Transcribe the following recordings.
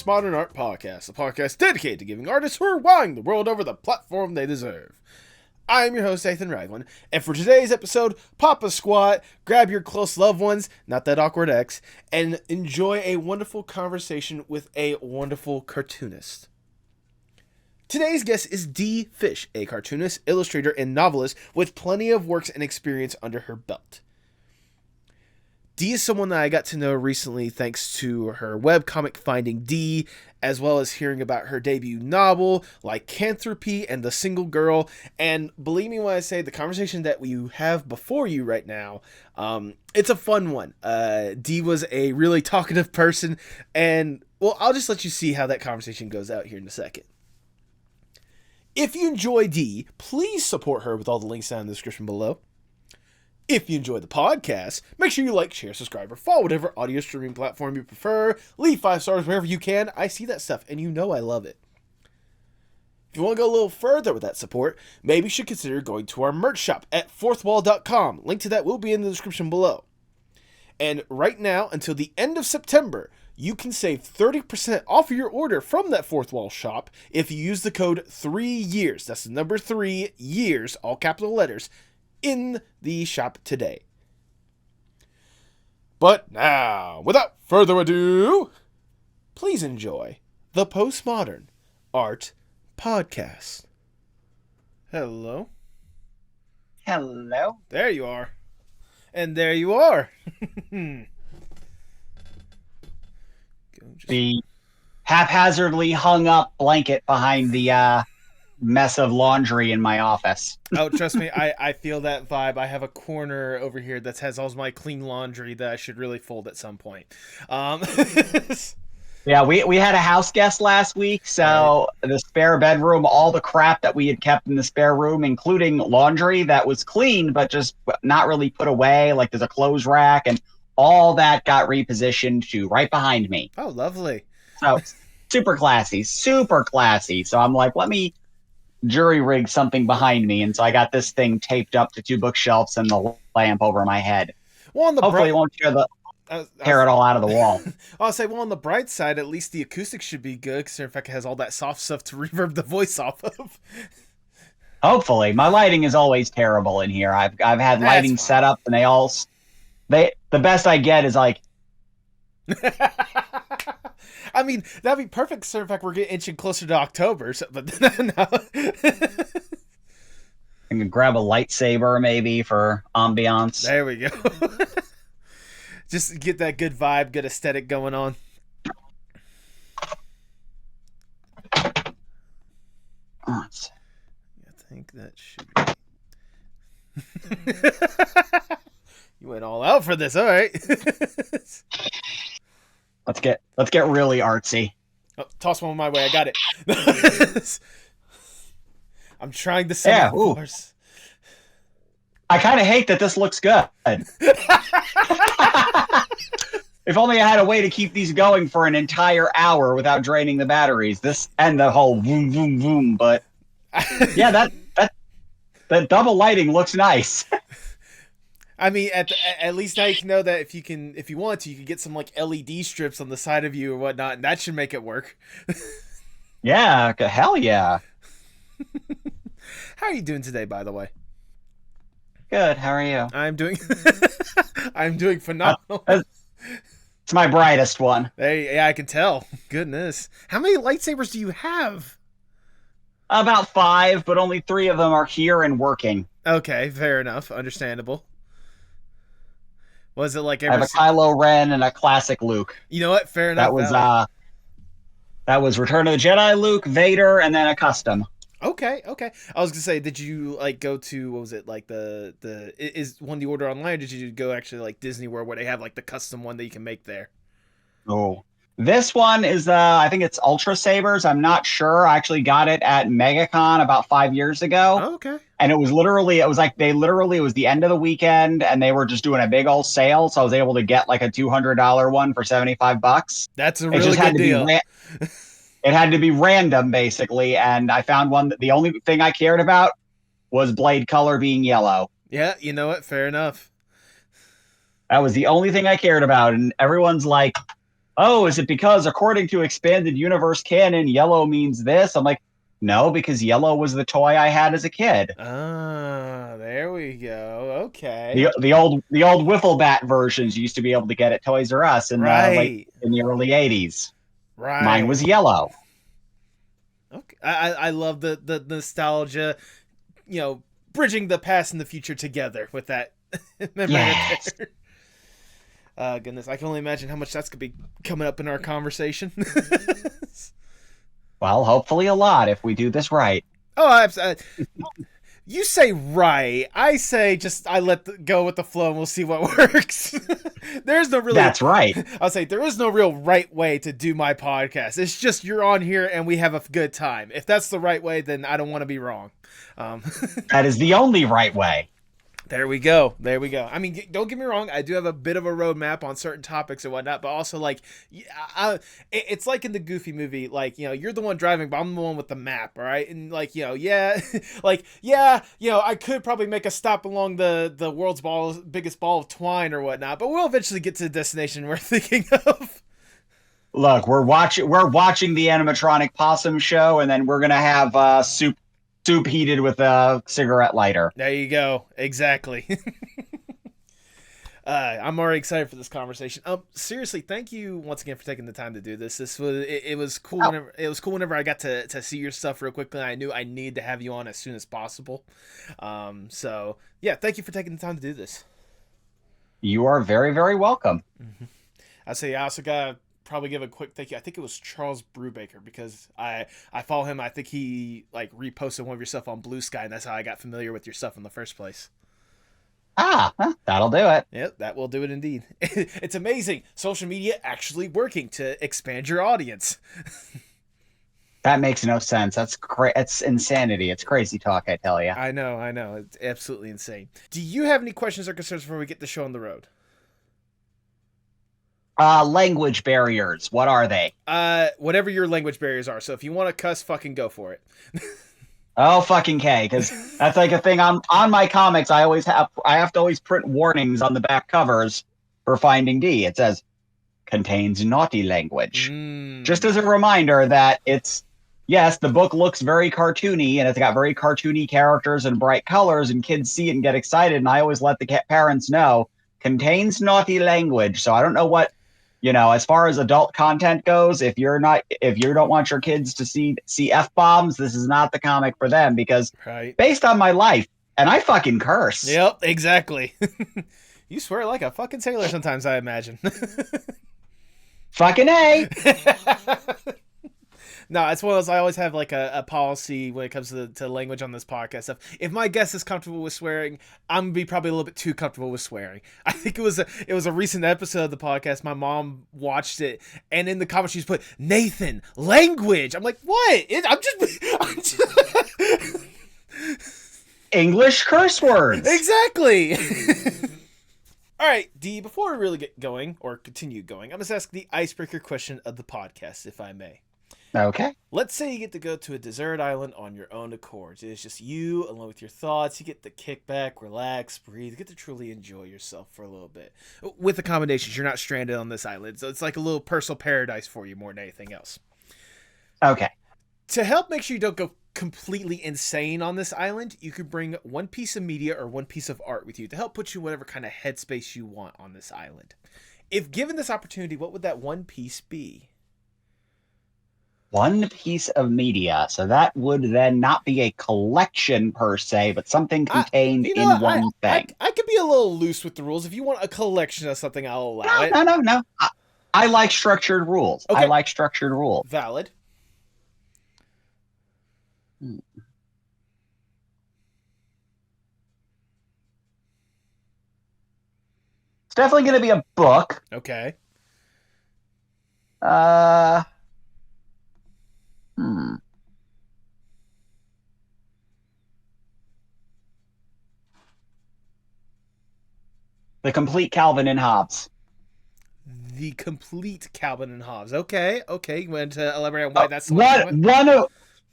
Postmodern Art Podcast, a podcast dedicated to giving artists who are wowing the world over the platform they deserve. I am your host, Nathan Ragland, and for today's episode, pop a squat, grab your close loved ones, not that awkward ex, and enjoy a wonderful conversation with a wonderful cartoonist. Today's guest is Dee Fish, a cartoonist, illustrator, and novelist with plenty of works and experience under her belt. Dee is someone that I got to know recently thanks to her webcomic Finding Dee, as well as hearing about her debut novel, Lycanthropy and The Single Girl, and believe me when I say the conversation that we have before you right now, it's a fun one. Dee was a really talkative person, and, well, I'll just let you see how that conversation goes out here in a second. If you enjoy Dee, please support her with all the links down in the description below. If you enjoy the podcast, make sure you like, share, subscribe, or follow whatever audio streaming platform you prefer. Leave 5 stars wherever you can. I see that stuff, and you know I love it. If you want to go a little further with that support, maybe you should consider going to our merch shop at fourthwall.com. Link to that will be in the description below. And right now, until the end of September, you can save 30% off of your order from that Fourth Wall shop if you use the code 3YEARS. That's the number 3 years, all capital letters, in the shop today. But now, without further ado, please enjoy the Postmodern Art Podcast. Hello. Hello. There you are. And there you are. The haphazardly hung up blanket behind the mess of laundry in my office. Oh, trust me, I feel that vibe. I have a corner over here that has all my clean laundry that I should really fold at some point. Yeah, we had a house guest last week, so the spare bedroom, all the crap that we had kept in the spare room, including laundry that was clean but just not really put away, like there's a clothes rack, and all that got repositioned to right behind me. Oh, lovely. So super classy, super classy. So I'm like, let me jury rig something behind me, and so I got this thing taped up to 2 bookshelves and the lamp over my head. Well, on the hopefully it won't tear it all out of the wall. I'll say, well, on the bright side, at least the acoustics should be good, because in fact it has all that soft stuff to reverb the voice off of. Hopefully. My lighting is always terrible in here. I've had lighting set up, and the best I get is like I mean, that'd be perfect, sir. In fact, we're getting inching closer to October, so, but no. I can grab a lightsaber maybe for ambiance. There we go. Just get that good vibe, good aesthetic going on. Oh, I think that should be. You went all out for this, all right. Let's get really artsy. Oh, toss one my way. I got it. I'm trying to set up course. I kind of hate that this looks good. If only I had a way to keep these going for an entire hour without draining the batteries. This and the whole boom, boom, boom. But yeah, that double lighting looks nice. I mean, at least now you can know that if you want to, you can get some like LED strips on the side of you or whatnot, and that should make it work. Yeah, hell yeah. How are you doing today, by the way? Good. How are you? I'm doing phenomenal. It's my brightest one. Yeah, I can tell. Goodness, how many lightsabers do you have? About 5, but only 3 of them are here and working. Okay, fair enough. Understandable. Was it like I have a Kylo Ren and a classic Luke. You know what? Fair enough. That was Return of the Jedi Luke, Vader, and then a custom. Okay. I was gonna say, did you like go to, what was it, like is one you order online, or did you go actually like Disney World where they have like the custom one that you can make there? Oh. This one is, I think it's Ultra Sabers. I'm not sure. I actually got it at MegaCon about 5 years ago. Oh, okay. And it was the end of the weekend, and they were just doing a big old sale. So I was able to get like a $200 one for $75. That's a really good deal. It had to be random, basically. And I found one that the only thing I cared about was blade color being yellow. Yeah, you know what? Fair enough. That was the only thing I cared about. And everyone's like, oh, is it because according to expanded universe canon, yellow means this? I'm like, no, because yellow was the toy I had as a kid. Ah, there we go. Okay. The old wiffle bat versions used to be able to get at Toys R Us Right. in the early 80s. Mine Right. was yellow. Okay. I love the nostalgia, bridging the past and the future together with that memory right Yes. there. Goodness, I can only imagine how much that's gonna be coming up in our conversation. Well, hopefully a lot if we do this right. Oh, you say right. I say just I go with the flow and we'll see what works. There's no really. That's right. I'll say there is no real right way to do my podcast. It's just you're on here and we have a good time. If that's the right way, then I don't want to be wrong. That is the only right way. There we go. There we go. I mean, don't get me wrong. I do have a bit of a roadmap on certain topics and whatnot, but also like, it's like in the Goofy movie. Like, you're the one driving, but I'm the one with the map. All right, and like, yeah, like, yeah, I could probably make a stop along the world's biggest ball of twine or whatnot, but we'll eventually get to the destination we're thinking of. Look, we're watching the animatronic possum show, and then we're gonna have soup heated with a cigarette lighter. There you go. Exactly. I'm already excited for this conversation. Seriously, thank you once again for taking the time to do this. It was cool. Whenever I got to see your stuff real quickly. I knew I needed to have you on as soon as possible. So yeah, thank you for taking the time to do this. You are very, very welcome. Mm-hmm. I also got probably give a quick thank you. I think it was Charles Brubaker because I follow him. I think he like reposted one of your stuff on Blue Sky, and that's how I got familiar with your stuff in the first place. That'll do it. Yep, that will do it indeed. It's amazing. Social media actually working to expand your audience. That makes no sense. It's insanity. It's crazy talk, I tell you. I know. It's absolutely insane. Do you have any questions or concerns before we get the show on the road? Language barriers. What are they? Whatever your language barriers are. So if you want to cuss, fucking go for it. Oh, fucking K, because that's like a thing on my comics. I have to always print warnings on the back covers for Finding D. It says contains naughty language. Just as a reminder that yes, the book looks very cartoony and it's got very cartoony characters and bright colors and kids see it and get excited. And I always let the parents know contains naughty language. So I don't know what, as far as adult content goes, if you don't want your kids to see F-bombs, this is not the comic for them because based on my life, and I fucking curse. Yep, exactly. You swear like a fucking sailor sometimes, I imagine. Fucking A. No, it's one of those. I always have like a policy when it comes to language on this podcast stuff. If my guest is comfortable with swearing, I'm gonna be probably a little bit too comfortable with swearing. I think it was a recent episode of the podcast. My mom watched it, and in the comments she's put Nathan language. I'm like, what? I'm just English curse words. Exactly. All right, Dee, before we really get going or continue going, I'm going to ask the icebreaker question of the podcast, if I may. Okay. Let's say you get to go to a desert island on your own accord. It's just you alone with your thoughts. You get to kick back, relax, breathe. You get to truly enjoy yourself for a little bit. With accommodations, you're not stranded on this island. So it's like a little personal paradise for you more than anything else. Okay. To help make sure you don't go completely insane on this island, you could bring one piece of media or one piece of art with you to help put you in whatever kind of headspace you want on this island. If given this opportunity, what would that one piece be? One piece of media. So that would then not be a collection per se, but something contained in one thing. I could be a little loose with the rules. If you want a collection of something, I'll allow it. No. I like structured rules. Okay. I like structured rules. Valid. It's definitely going to be a book. Okay. The Complete Calvin and Hobbes. The Complete Calvin and Hobbes. Okay. You want to elaborate on why that's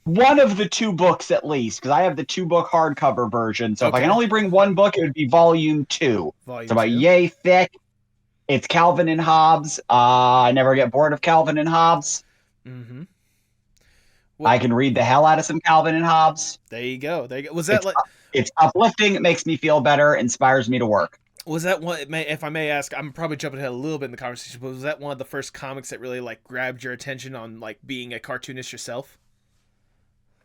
one of the two books at least, because I have the 2-book hardcover version. So if I can only bring one book, it would be volume 2. It's about yay thick. It's Calvin and Hobbes. I never get bored of Calvin and Hobbes. Mm-hmm. I can read the hell out of some Calvin and Hobbes. There you go. Was that it's uplifting. It makes me feel better. Inspires me to work. Was that one? If I may ask, I'm probably jumping ahead a little bit in the conversation, but was that one of the first comics that really like grabbed your attention on like being a cartoonist yourself?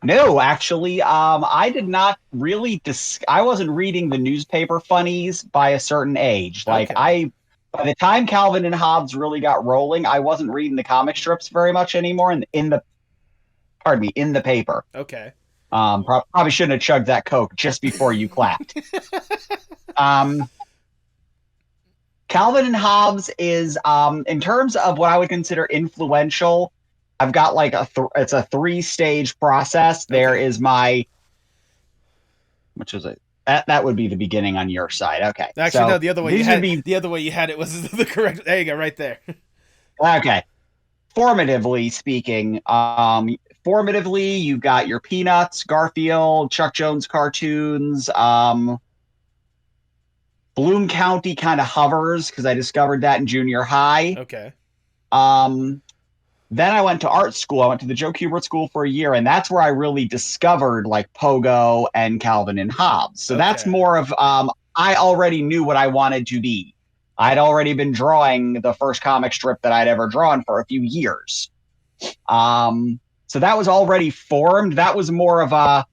No, actually, I did not really. I wasn't reading the newspaper funnies by a certain age. Like Okay. by the time Calvin and Hobbes really got rolling, I wasn't reading the comic strips very much anymore. In the paper. Okay. Probably shouldn't have chugged that Coke just before you clapped. Calvin and Hobbes is, in terms of what I would consider influential, I've got like it's a 3-stage process. Okay. There is which was it? That would be the beginning on your side. Okay. Actually, so no, the other way you had it was the correct. There you go, right there. Okay. Formatively speaking, formatively, you've got your Peanuts, Garfield, Chuck Jones cartoons. Bloom County kind of hovers because I discovered that in junior high. Okay. Then I went to art school. I went to the Joe Kubert School for a year, and that's where I really discovered like Pogo and Calvin and Hobbes. So that's more of I already knew what I wanted to be. I'd already been drawing the first comic strip that I'd ever drawn for a few years. So that was already formed. That was more of a,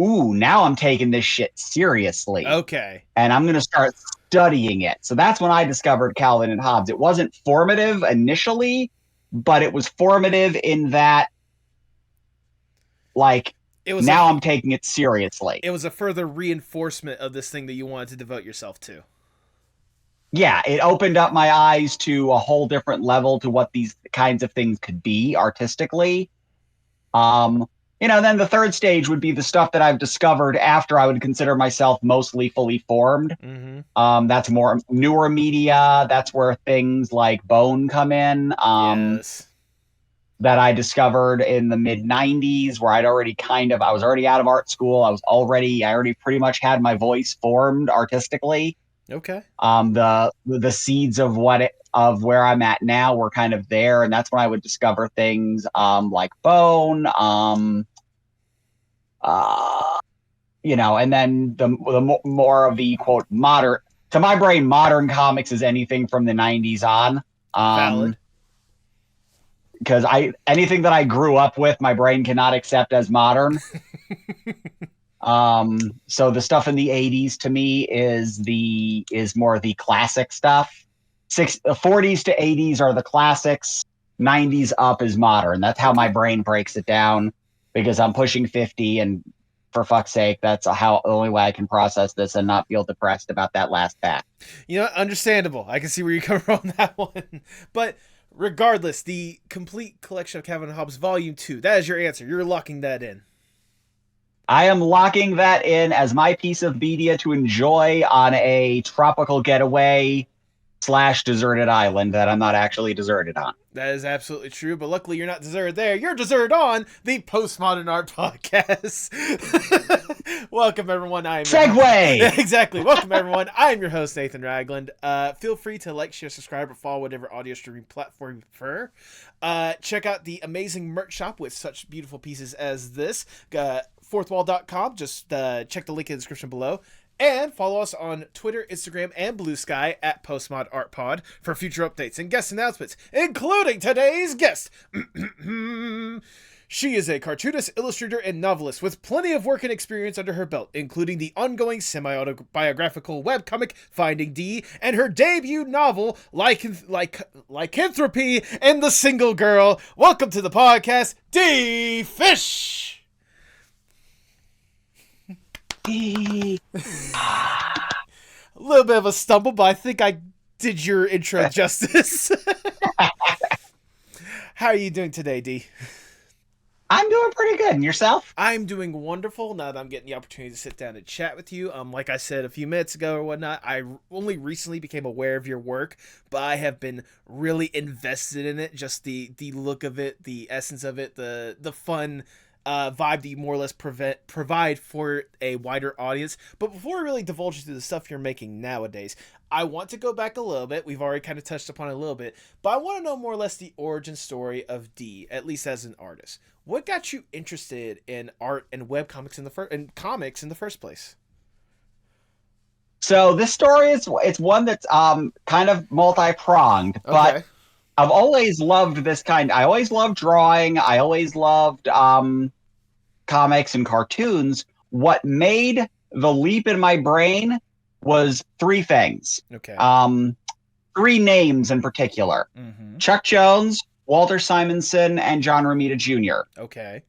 ooh, now I'm taking this shit seriously. Okay. And I'm going to start studying it. So that's when I discovered Calvin and Hobbes. It wasn't formative initially, but it was formative in that, like, now I'm taking it seriously. It was a further reinforcement of this thing that you wanted to devote yourself to. Yeah, it opened up my eyes to a whole different level to what these kinds of things could be artistically. Then the third stage would be the stuff that I've discovered after I would consider myself mostly fully formed. Mm-hmm. That's more newer media. That's where things like Bone come in. Yes. That I discovered in the mid 90s, where I was already out of art school. I already pretty much had my voice formed artistically. Okay. The seeds of where I'm at now were kind of there, and that's when I would discover things like Bone, and then the more of the quote modern, to my brain, modern comics is anything from the 90s on. Valid. Because anything that I grew up with, my brain cannot accept as modern. So the stuff in the 80s to me is more the classic stuff. 40s to 80s are the classics. 90s up is modern. That's how my brain breaks it down, because I'm pushing 50, and for fuck's sake, that's the only way I can process this and not feel depressed about that last pack. Understandable. I can see where you come from on that one. But regardless, the complete collection of Calvin and Hobbes Volume 2, that is your answer. You're locking that in. I am locking that in as my piece of media to enjoy on a tropical getaway / deserted island that I'm not actually deserted on. That is absolutely true, but luckily you're not deserted there. You're deserted on the Postmodern Art Podcast. Welcome, everyone. Segue! Exactly. Welcome, everyone. I am your host, Nathan Ragland. Feel free to like, share, subscribe, or follow whatever audio streaming platform you prefer. Check out the amazing merch shop with such beautiful pieces as this. Fourthwall.com. Just check the link in the description below. And follow us on Twitter, Instagram, and Blue Sky at PostmodArtPod for future updates and guest announcements, including today's guest. She is a cartoonist, illustrator, and novelist with plenty of work and experience under her belt, including the ongoing semi-autobiographical webcomic Finding Dee and her debut novel Lycanthropy and the Single Girl. Welcome to the podcast, Dee Fish! A little bit of a stumble, but I think I did your intro justice. How are you doing today, Dee? I'm doing pretty good. And yourself? I'm doing wonderful now that I'm getting the opportunity to sit down and chat with you. Like I said a few minutes ago or whatnot, I only recently became aware of your work, but I have been really invested in it. Just the look of it, the essence of it, the fun vibe that you more or less provide for a wider audience. But before we really divulge into the stuff you're making nowadays, I want to go back a little bit. We've already kind of touched upon it a little bit, but I want to know more or less the origin story of Dee, at least as an artist. What got you interested in art and webcomics comics in the first place? So this story it's one that's kind of multi-pronged, but Okay. I've always loved this kind. I always loved drawing. I always loved comics and cartoons. What made the leap in my brain was three things. Okay. Three names in particular: Chuck Jones, Walter Simonson, and John Romita Jr. Okay.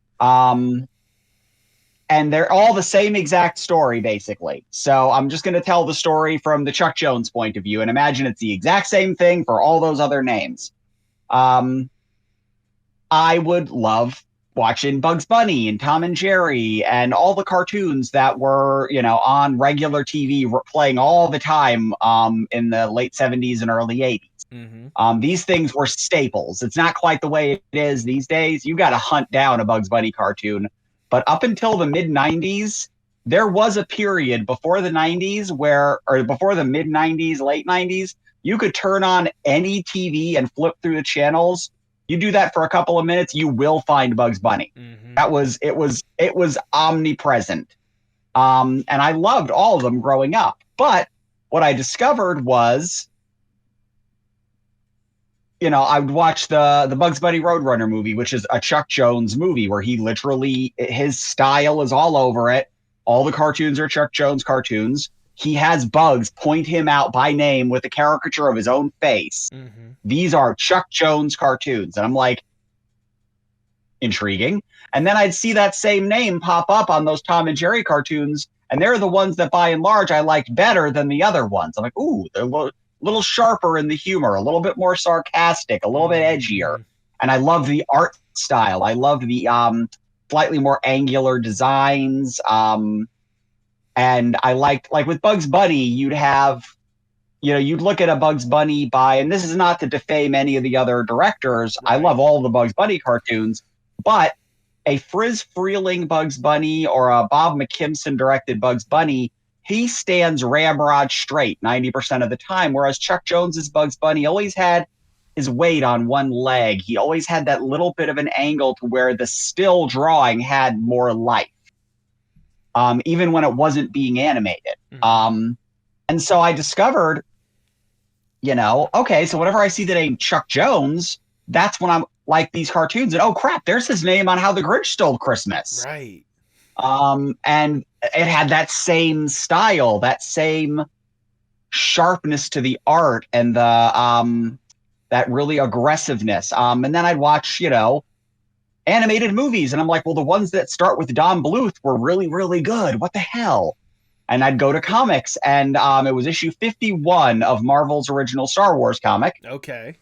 And they're all the same exact story, basically. So I'm just going to tell the story from the Chuck Jones point of view, and imagine it's the exact same thing for all those other names. I would love watching Bugs Bunny and Tom and Jerry and all the cartoons that were, on regular TV playing all the time in the late 70s and early 80s. These things were staples. It's not quite the way it is these days. You got to hunt down a Bugs Bunny cartoon. But up until the mid 90s, there was a period before the 90s or before the mid 90s, late 90s, you could turn on any TV and flip through the channels. You do that for a couple of minutes, you will find Bugs Bunny. It was omnipresent. And I loved all of them growing up. But what I discovered was, I would watch the Bugs Bunny Roadrunner movie, which is a Chuck Jones movie where his style is all over it. All the cartoons are Chuck Jones cartoons. He has Bugs point him out by name with a caricature of his own face. These are Chuck Jones cartoons. And I'm like, intriguing. And then I'd see that same name pop up on those Tom and Jerry cartoons, and they're the ones that by and large I liked better than the other ones. I'm like, ooh, they're little sharper in the humor, a little bit more sarcastic, a little bit edgier. And I love the art style. I love the slightly more angular designs. And I liked, like with Bugs Bunny, you'd look at a Bugs Bunny and this is not to defame any of the other directors. Right. I love all the Bugs Bunny cartoons, but a Friz Freleng Bugs Bunny or a Bob McKimson directed Bugs Bunny, he stands ramrod straight 90% of the time, whereas Chuck Jones's Bugs Bunny always had his weight on one leg. He always had that little bit of an angle to where the still drawing had more life, even when it wasn't being animated. And so I discovered, okay, so whenever I see the name Chuck Jones, that's when I'm like these cartoons, and oh crap, there's his name on How the Grinch Stole Christmas. Right. And it had that same style, that same sharpness to the art and the that really aggressiveness. And then I'd watch, animated movies, and I'm like, well, the ones that start with Don Bluth were really, really good. What the hell? And I'd go to comics, and it was issue 51 of Marvel's original Star Wars comic. Okay.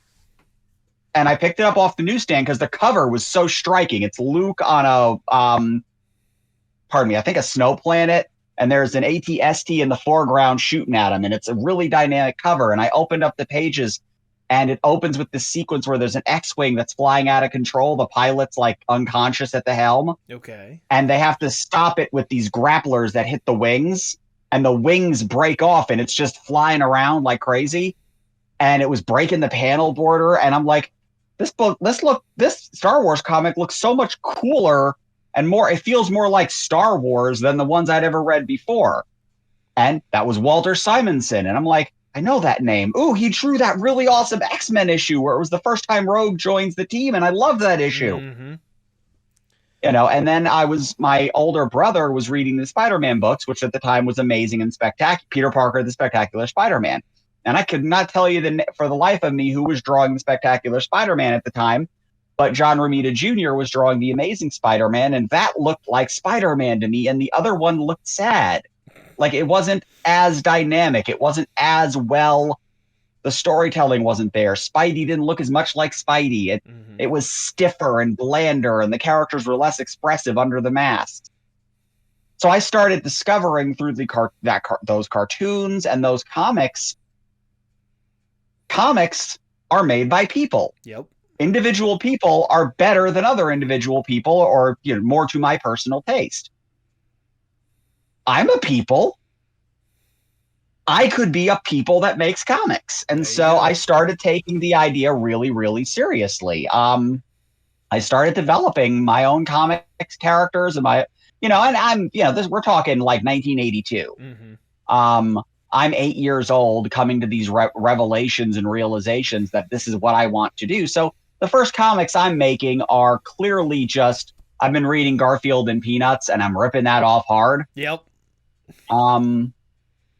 And I picked it up off the newsstand because the cover was so striking. It's Luke on I think a snow planet, and there's an AT-ST in the foreground shooting at him, and it's a really dynamic cover. And I opened up the pages, and it opens with this sequence where there's an X-Wing that's flying out of control. The pilot's like unconscious at the helm. Okay. And they have to stop it with these grapplers that hit the wings, and the wings break off, and it's just flying around like crazy. And it was breaking the panel border, and I'm like, this Star Wars comic looks so much cooler and more. It feels more like Star Wars than the ones I'd ever read before. And that was Walter Simonson. And I'm like, I know that name. Ooh, he drew that really awesome X-Men issue where it was the first time Rogue joins the team. And I love that issue. And then my older brother was reading the Spider-Man books, which at the time was amazing and spectacular. Peter Parker, the Spectacular Spider-Man. And I could not tell you for the life of me who was drawing the Spectacular Spider-Man at the time, but John Romita Jr. was drawing the Amazing Spider-Man, and that looked like Spider-Man to me, and the other one looked sad. Like, it wasn't as dynamic. It wasn't as well. The storytelling wasn't there. Spidey didn't look as much like Spidey. It was stiffer and blander, and the characters were less expressive under the mask. So I started discovering through those cartoons and those comics are made by people. Yep. individual people are better than other individual people, or more to my personal taste. I'm a people. I could be a people that makes comics. And so I started taking the idea really, really seriously. I started developing my own comics characters and and I'm, we're talking like 1982. Mm-hmm. I'm 8 years old, coming to these revelations and realizations that this is what I want to do. So the first comics I'm making are clearly just, I've been reading Garfield and Peanuts and I'm ripping that off hard. Yep. And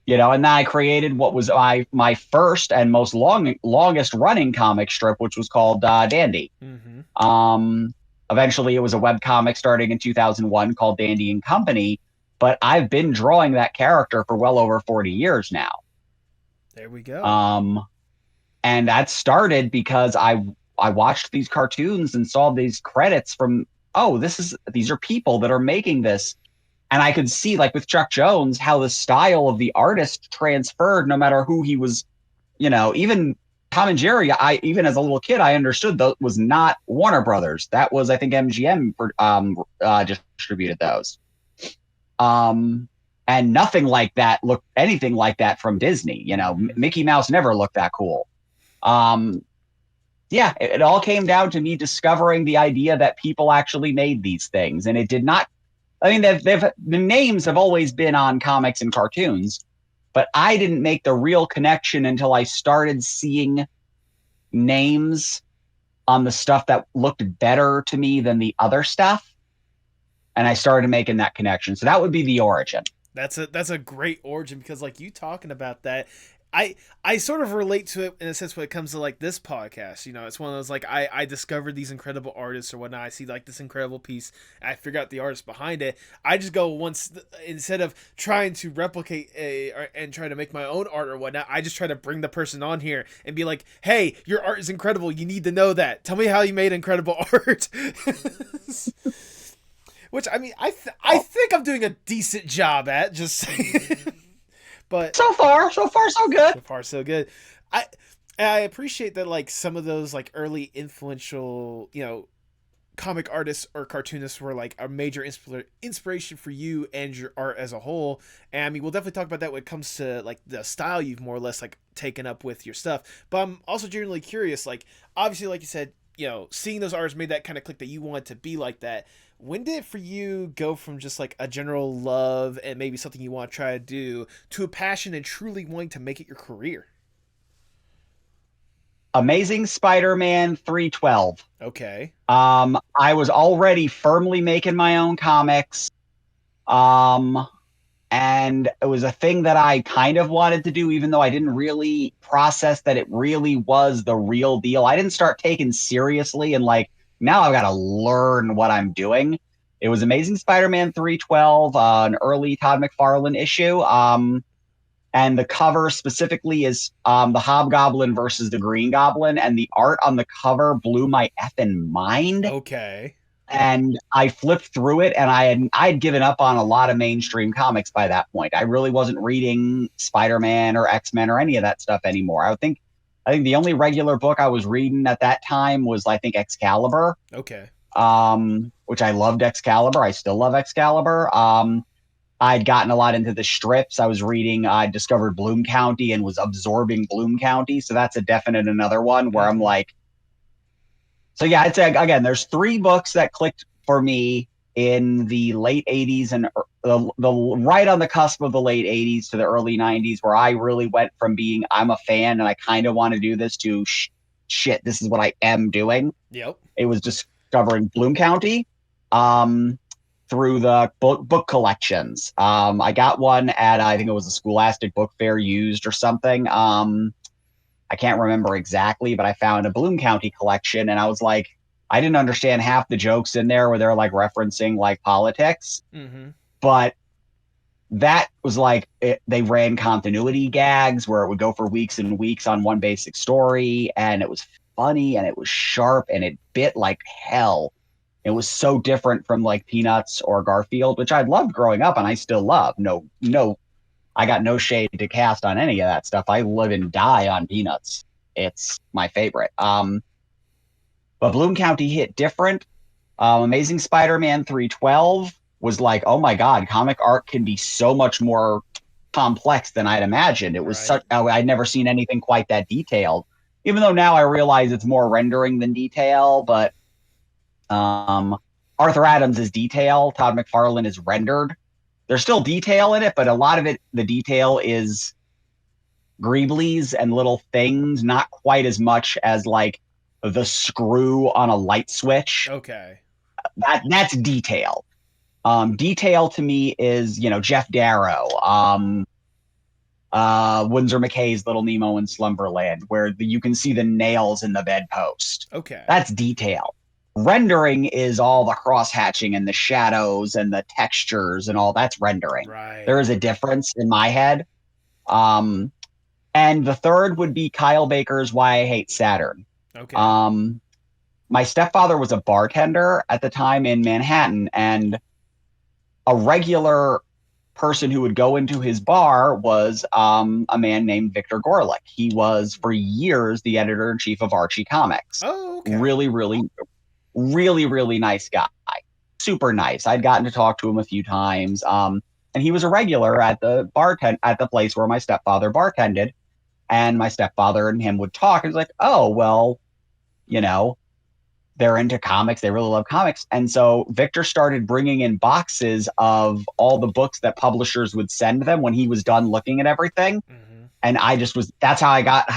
then I created what was my first and most longest running comic strip, which was called Dandy. Mm-hmm. Eventually, it was a webcomic starting in 2001 called Dandy and Company, but I've been drawing that character for well over 40 years now. There we go. And that started because I watched these cartoons and saw these credits from, these are people that are making this. And I could see, like with Chuck Jones, how the style of the artist transferred no matter who he was. Even Tom and Jerry, even as a little kid, I understood that was not Warner Brothers. That was, I think, MGM distributed those. And nothing like that looked anything like that from Disney. Mickey Mouse never looked that cool. It all came down to me discovering the idea that people actually made these things. And it did not. I mean, the names have always been on comics and cartoons, but I didn't make the real connection until I started seeing names on the stuff that looked better to me than the other stuff. And I started making that connection. So that would be the origin. That's a great origin, because like you talking about that, I sort of relate to it in a sense when it comes to like this podcast. It's one of those, like, I discovered these incredible artists or whatnot. I see like this incredible piece, I figure out the artist behind it. I just go instead of trying to replicate and try to make my own art or whatnot, I just try to bring the person on here and be like, hey, your art is incredible. You need to know that. Tell me how you made incredible art. Which, I mean, I think I'm doing a decent job at, just saying. But so far so good. So far so good. I appreciate that, like, some of those like early influential, comic artists or cartoonists were like a major inspiration for you and your art as a whole. And I mean, we'll definitely talk about that when it comes to like the style you've more or less like taken up with your stuff. But I'm also genuinely curious, like, obviously, like you said, seeing those artists made that kind of click that you wanted to be like that. When did it for you go from just like a general love and maybe something you want to try to do to a passion and truly wanting to make it your career? Amazing Spider-Man 312. Okay. I was already firmly making my own comics. And it was a thing that I kind of wanted to do, even though I didn't really process that it really was the real deal. I didn't start taking seriously and like, now I've got to learn what I'm doing. It was Amazing Spider-Man 312, an early Todd McFarlane issue. And the cover specifically is the Hobgoblin versus the Green Goblin. And the art on the cover blew my effing mind. Okay. And I flipped through it, and I'd given up on a lot of mainstream comics by that point. I really wasn't reading Spider-Man or X-Men or any of that stuff anymore. I think the only regular book I was reading at that time was, I think, Excalibur. Okay. Which I loved Excalibur. I still love Excalibur. I'd gotten a lot into the strips. I discovered Bloom County and was absorbing Bloom County. So that's a definite another one where I'm like, so yeah, I'd say, again, there's 3 books that clicked for me in the late 80s and the right on the cusp of the late 80s to the early 90s, where I really went from being, I'm a fan and I kind of want to do this, to shit, this is what I am doing. Yep. It was discovering Bloom County through the book collections. I got one at, I think it was a Scholastic Book Fair used or something. I can't remember exactly, but I found a Bloom County collection, and I was like, I didn't understand half the jokes in there where they're like referencing like politics. Mm-hmm. But that was like, they ran continuity gags where it would go for weeks and weeks on one basic story, and it was funny and it was sharp and it bit like hell. It was so different from like Peanuts or Garfield, which I loved growing up and I still love. No, I got no shade to cast on any of that stuff. I live and die on Peanuts. It's my favorite. But Bloom County hit different. Amazing Spider-Man 312 was like, oh my God, comic art can be so much more complex than I'd imagined. It was such, I'd never seen anything quite that detailed, even though now I realize it's more rendering than detail. But Arthur Adams is detail. Todd McFarlane is rendered. There's still detail in it, but a lot of it, the detail is greeblies and little things, not quite as much as like the screw on a light switch. Okay. That's detail. Detail to me is, Jeff Darrow, Winsor McKay's Little Nemo in Slumberland, where you can see the nails in the bedpost. Okay. That's detail. Rendering is all the cross-hatching and the shadows and the textures and all. That's rendering. Right. There is a difference in my head. And the third would be Kyle Baker's Why I Hate Saturn. Okay. My stepfather was a bartender at the time in Manhattan, and a regular person who would go into his bar was a man named Victor Gorelick. He was for years the editor-in-chief of Archie Comics. Oh, okay. Really, really, really, really nice guy. Super nice. I'd gotten to talk to him a few times. And he was a regular at the place where my stepfather bartended. And my stepfather and him would talk. It was like, oh, well, they're into comics. They really love comics. And so Victor started bringing in boxes of all the books that publishers would send them when he was done looking at everything. Mm-hmm. And that's how I got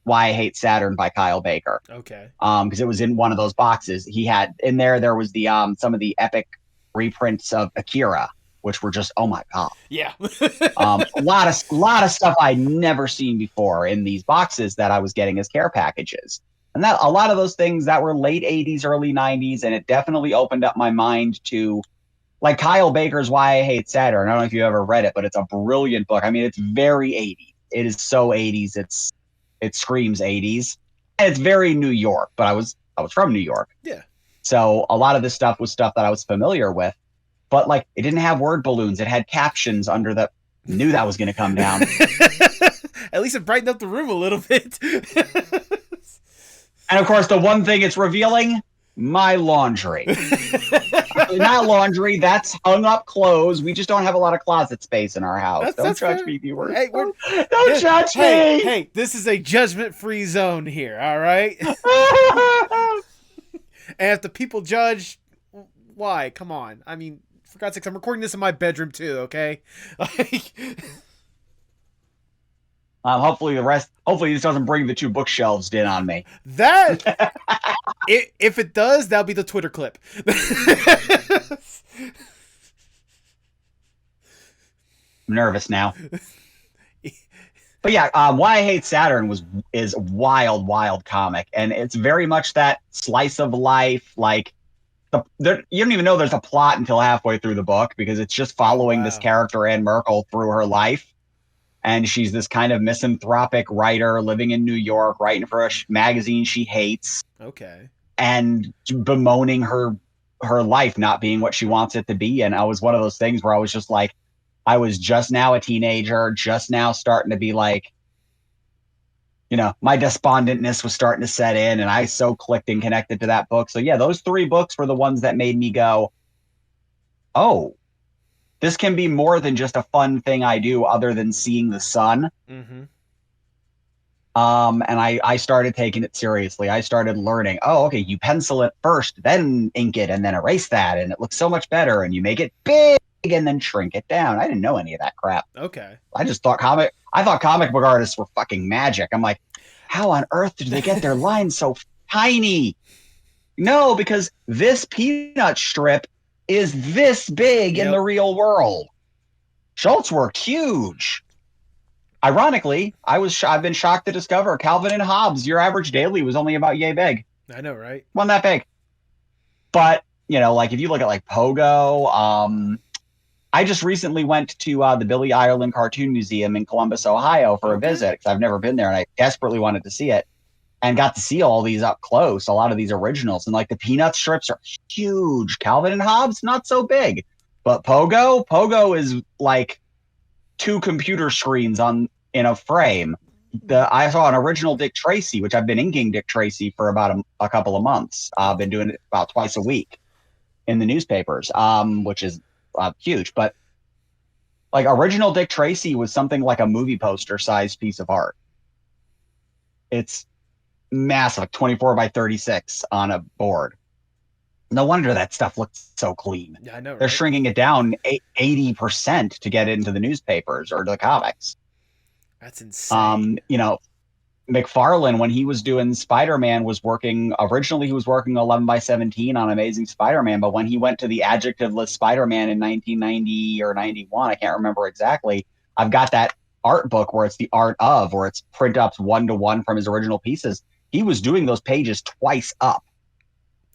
Why I Hate Saturn by Kyle Baker. Okay. Because it was in one of those boxes. He had in there was the some of the epic reprints of Akira, which were just, oh my God. Yeah. A lot of stuff I'd never seen before in these boxes that I was getting as care packages. And that a lot of those things that were late 80s, early 90s, and it definitely opened up my mind to, like, Kyle Baker's Why I Hate Saturn. I don't know if you ever read it, but it's a brilliant book. I mean, it's very 80s. It is so 80s. It screams 80s. And it's very New York, but I was from New York. Yeah. So a lot of this stuff was stuff that I was familiar with. But, like, it didn't have word balloons. It had captions under the... Knew that was going to come down. At least it brightened up the room a little bit. And, of course, the one thing it's revealing, my laundry. Not laundry. That's hung up clothes. We just don't have a lot of closet space in our house. Don't judge me, viewers. Hey, don't judge me. Hey, this is a judgment-free zone here, all right? And if the people judge, why? Come on. I mean... For God's sakes, I'm recording this in my bedroom too, okay? Hopefully this doesn't bring the two bookshelves in on me. That, if it does, that'll be the Twitter clip. I'm nervous now. But yeah, Why I Hate Saturn is a wild comic, and it's very much that slice of life, like, you don't even know there's a plot until halfway through the book, because it's just following this character, Anne Merkel, through her life. And she's this kind of misanthropic writer living in New York, writing for a magazine she hates. Okay. And bemoaning her life not being what she wants it to be. And I was one of those things where I was just like, I was just now a teenager, just now starting to be like, my despondentness was starting to set in, and I so clicked and connected to that book. So yeah, those three books were the ones that made me go, oh, this can be more than just a fun thing I do other than seeing the sun. Mm-hmm. And I started taking it seriously. I started learning, oh, okay, you pencil it first, then ink it, and then erase that, and it looks so much better, and you make it big and then shrink it down. I didn't know any of that crap. Okay. I thought comic book artists were fucking magic. I'm like, how on earth did they get their lines so tiny? No, because this peanut strip is this big in the real world. Schultz worked huge. Ironically, I've been shocked to discover Calvin and Hobbes, your average daily was only about yay big. I know, right? Wasn't that big. But, like if you look at like Pogo, I just recently went to the Billy Ireland Cartoon Museum in Columbus, Ohio for a visit, because I've never been there and I desperately wanted to see it, and got to see all these up close, a lot of these originals. And like the peanut strips are huge. Calvin and Hobbes, not so big. But Pogo is like 2 computer screens in a frame. I saw an original Dick Tracy, which I've been inking Dick Tracy for about a couple of months. I've been doing it about twice a week in the newspapers, which is huge. But like original Dick Tracy was something like a movie poster sized piece of art. It's massive, like 24 by 36 on a board. No wonder that stuff looks so clean. Yeah, I know. They're right? shrinking it down 80% to get it into the newspapers or the comics. That's insane. McFarlane, when he was doing Spider-Man, was working 11 by 17 on Amazing Spider-Man, but when he went to the adjectiveless Spider-Man in 1990 or 91, I can't remember exactly, I've got that art book where it's the art of, where it's print ups 1-to-1 from his original pieces. He was doing those pages twice up.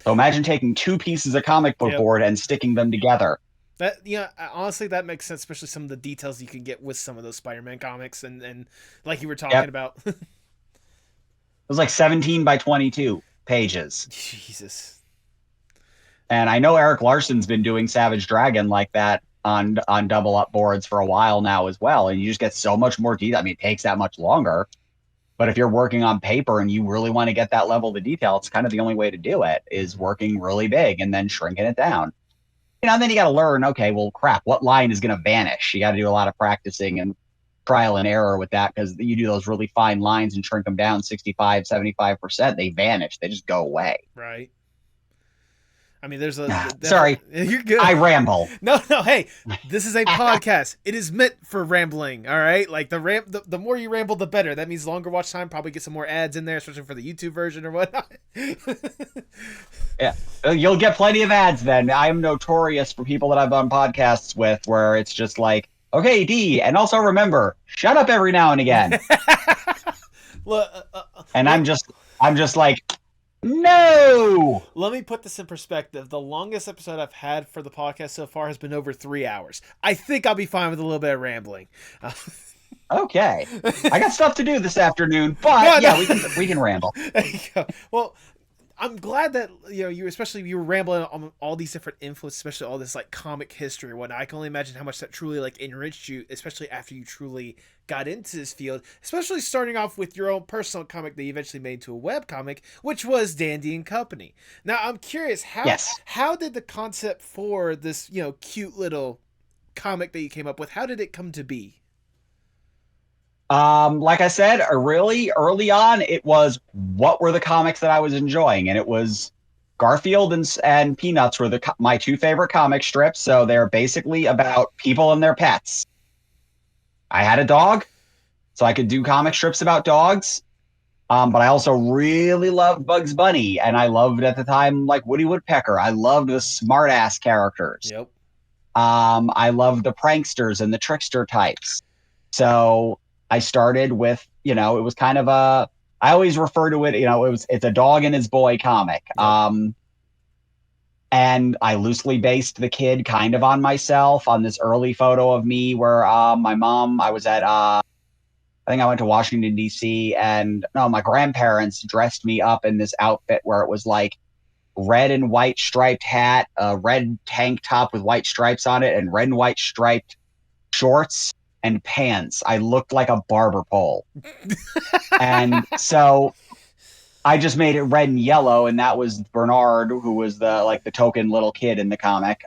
So imagine taking two pieces of comic book board and sticking them together. That honestly, that makes sense, especially some of the details you can get with some of those Spider-Man comics, and like you were talking about. It was like 17 by 22 pages. Jesus. And I know Eric Larson's been doing Savage Dragon like that on double up boards for a while now as well. And you just get so much more detail. I mean, it takes that much longer. But if you're working on paper and you really want to get that level of detail, it's kind of the only way to do it is working really big and then shrinking it down. And then you got to learn, okay, well, crap, what line is going to vanish? You got to do a lot of practicing and trial and error with that because you do those really fine lines and shrink them down 65, 75%. They vanish. They just go away. Right. I mean, there's sorry. You're good. I ramble. No. Hey, this is a podcast. It is meant for rambling. All right. Like the more you ramble, the better. That means longer watch time. Probably get some more ads in there, especially for the YouTube version or whatnot. Yeah, you'll get plenty of ads. Then I am notorious for people that I've done podcasts with, where it's just like, okay, D, and also remember, shut up every now and again. And I'm just like, no. Let me put this in perspective. The longest episode I've had for the podcast so far has been over 3 hours. I think I'll be fine with a little bit of rambling. Okay, I got stuff to do this afternoon, but we can ramble. There you go. Well, I'm glad that you were rambling on all these different influences, especially all this like comic history and whatnot. I can only imagine how much that truly like enriched you, especially after you truly got into this field, especially starting off with your own personal comic that you eventually made into a web comic, which was Dandy and Company. Now I'm curious, how did the concept for this cute little comic that you came up with, how did it come to be? Like I said, really early on, it was what were the comics that I was enjoying, and it was Garfield and Peanuts were my two favorite comic strips. So they're basically about people and their pets. I had a dog, so I could do comic strips about dogs. But I also really loved Bugs Bunny, and I loved at the time like Woody Woodpecker. I loved the smart ass characters. Yep. I loved the pranksters and the trickster types. So I started with, it was kind of I always refer to it, it's a dog and his boy comic. Yep. And I loosely based the kid kind of on myself on this early photo of me where my mom, I was at, I think I went to Washington, D.C. and my grandparents dressed me up in this outfit where it was like red and white striped hat, a red tank top with white stripes on it, and red and white striped shorts and pants. I looked like a barber pole. And so I just made it red and yellow, and that was Bernard, who was the token little kid in the comic.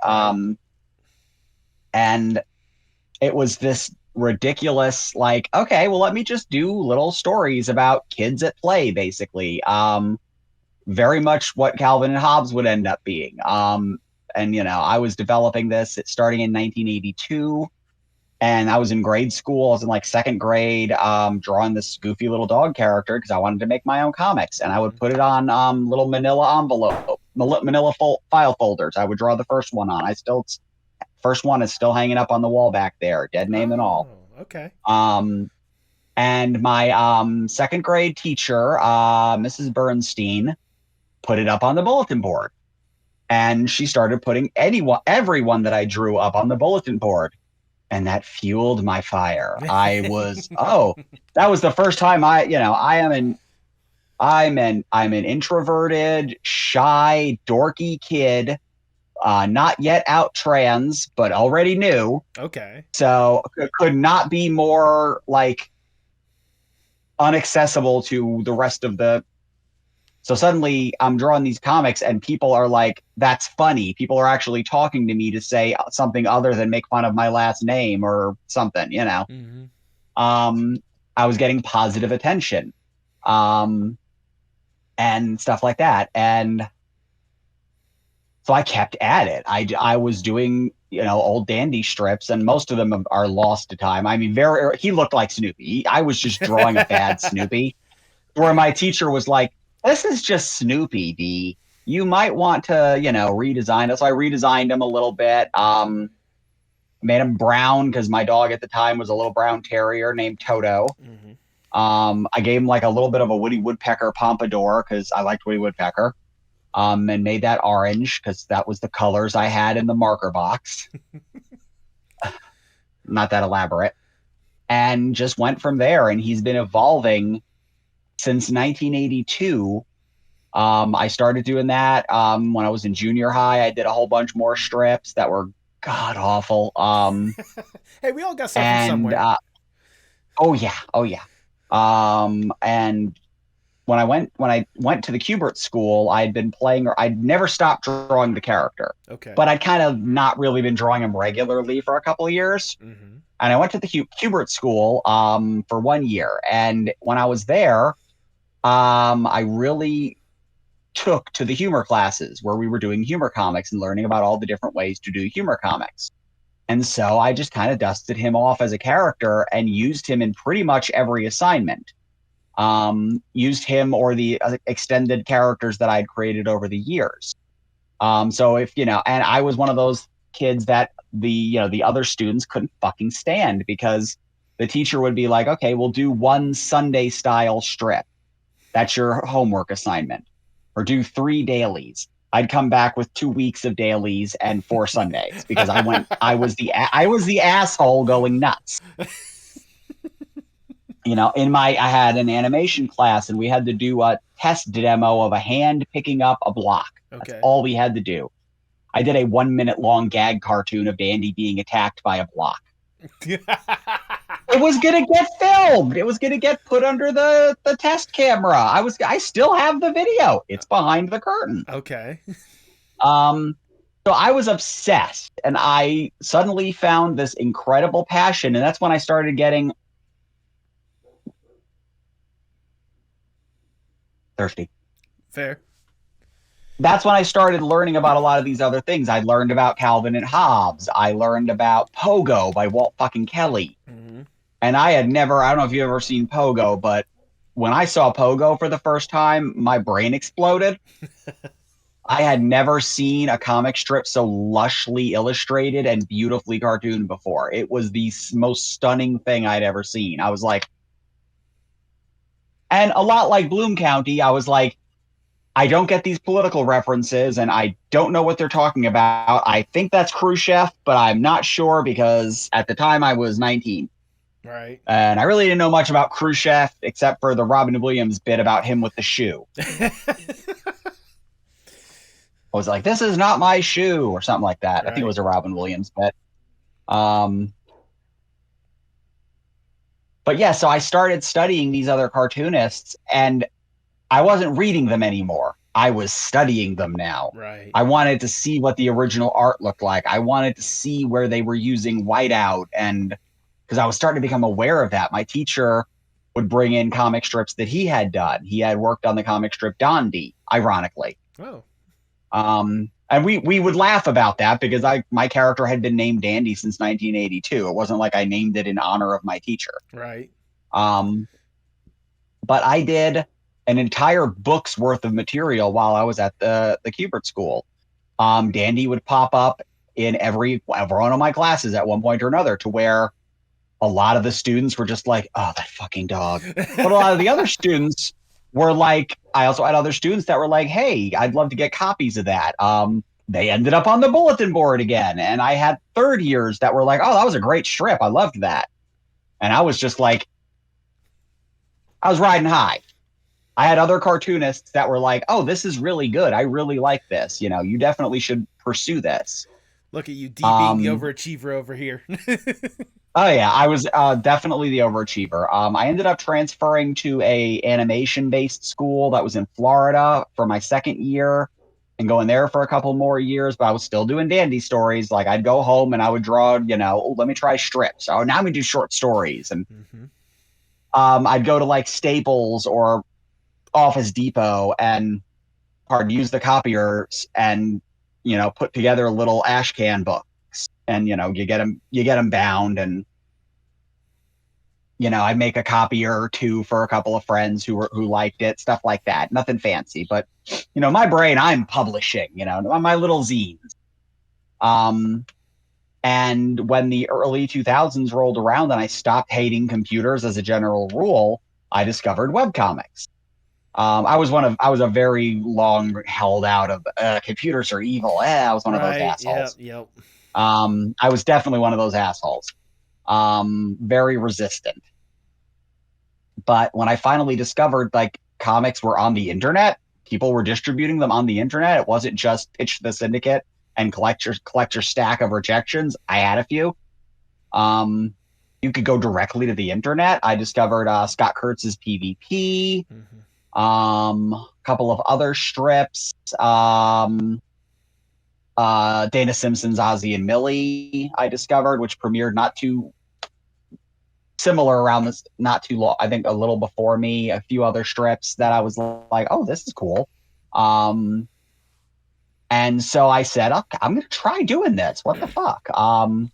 And it was this ridiculous, like, okay, well, let me just do little stories about kids at play, basically. Very much what Calvin and Hobbes would end up being. And I was developing this starting in 1982. And I was in grade school. I was in like second grade, drawing this goofy little dog character because I wanted to make my own comics. And I would put it on little manila file folders. I would draw the first one on. First one is still hanging up on the wall back there, dead name and all. Okay. And my second grade teacher, Mrs. Bernstein, put it up on the bulletin board. And she started putting everyone that I drew up on the bulletin board. And that fueled my fire. I was, that was the first time I'm an introverted, shy, dorky kid, not yet out trans, but already knew. Okay. So it could not be more like unaccessible to the rest of the. So suddenly I'm drawing these comics and people are like, that's funny. People are actually talking to me to say something other than make fun of my last name or something, you know. Mm-hmm. I was getting positive attention, and stuff like that. And so I kept at it. I was doing, old dandy strips, and most of them are lost to time. I mean, he looked like Snoopy. I was just drawing a bad Snoopy, where my teacher was like, this is just Snoopy, Dee. You might want to, redesign it. So I redesigned him a little bit. Made him brown because my dog at the time was a little brown terrier named Toto. Mm-hmm. I gave him like a little bit of a Woody Woodpecker pompadour because I liked Woody Woodpecker. And made that orange because that was the colors I had in the marker box. Not that elaborate. And just went from there. And he's been evolving since 1982. I started doing that when I was in junior high. I did a whole bunch more strips that were god awful. Hey, we all got something somewhere. Oh yeah. And when I went to the Kubert school, I'd been playing, or I'd never stopped drawing the character. Okay. But I'd kind of not really been drawing him regularly for a couple of years. Mm-hmm. And I went to the Kubert school for 1 year. And when I was there, I really took to the humor classes where we were doing humor comics and learning about all the different ways to do humor comics. And so I just kind of dusted him off as a character and used him in pretty much every assignment. Used him or the extended characters that I'd created over the years. So if, and I was one of those kids that the other students couldn't fucking stand because the teacher would be like, okay, we'll do one Sunday style strip. That's your homework assignment. Or do 3 dailies. I'd come back with 2 weeks of dailies and 4 Sundays because I was the asshole going nuts. I had an animation class and we had to do a test demo of a hand picking up a block. Okay. That's all we had to do. I did a 1 minute long gag cartoon of Dandy being attacked by a block. It was going to get filmed. It was going to get put under the test camera. I still have the video. It's behind the curtain. Okay. So I was obsessed and I suddenly found this incredible passion. And that's when I started getting thirsty. Fair. That's when I started learning about a lot of these other things. I learned about Calvin and Hobbes. I learned about Pogo by Walt fucking Kelly. Mm-hmm. And I don't know if you've ever seen Pogo, but when I saw Pogo for the first time, my brain exploded. I had never seen a comic strip so lushly illustrated and beautifully cartooned before. It was the most stunning thing I'd ever seen. I was like, and a lot like Bloom County, I was like, I don't get these political references and I don't know what they're talking about. I think that's Khrushchev, but I'm not sure because at the time I was 19. Right. And I really didn't know much about Khrushchev except for the Robin Williams bit about him with the shoe. I was like, this is not my shoe or something like that. Right. I think it was a Robin Williams bit. But yeah, so I started studying these other cartoonists and I wasn't reading them anymore. I was studying them now. Right. I wanted to see what the original art looked like. I wanted to see where they were using whiteout, and because I was starting to become aware of that. My teacher would bring in comic strips that he had done. He had worked on the comic strip Dondi, ironically. Oh. And we would laugh about that because my character had been named Dandy since 1982. It wasn't like I named it in honor of my teacher. Right. But I did an entire book's worth of material while I was at the Kubert school. Dandy would pop up in every one of my classes at one point or another, to where a lot of the students were just like, oh, that fucking dog. But a lot of the other students were like, I also had other students that were like, hey, I'd love to get copies of that. They ended up on the bulletin board again. And I had third years that were like, oh, that was a great strip. I loved that. And I was just like, I was riding high. I had other cartoonists that were like, oh, this is really good. I really like this. You definitely should pursue this. Look at you, D being the overachiever over here. Oh yeah, I was definitely the overachiever. I ended up transferring to a animation-based school that was in Florida for my second year and going there for a couple more years, but I was still doing dandy stories. Like I'd go home and I would draw, oh, let me try strips. Oh, now I'm gonna do short stories. And Mm-hmm. I'd go to like Staples or Office Depot and use the copiers and put together little ash can books and you get them bound and I'd make a copy or two for a couple of friends who liked it, stuff like that. Nothing fancy, but my brain, I'm publishing, my little zines. Um, and when the early 2000s rolled around and I stopped hating computers as a general rule, I discovered webcomics. I was a very long held out of computers are evil. I was one of those Right. assholes. Yep. I was definitely one of those assholes. Very resistant. But when I finally discovered like comics were on the internet, people were distributing them on the internet. It wasn't just pitch to the syndicate and collect your stack of rejections. I had a few. You could go directly to the internet. I discovered Scott Kurtz's PvP. Mm-hmm. A couple of other strips. Dana Simpson's Ozzy and Millie I discovered, which premiered not too similar around this, not too long. I think a little before me. A few other strips that I was like, oh, this is cool. And so I said, okay, I'm gonna try doing this. What the fuck? And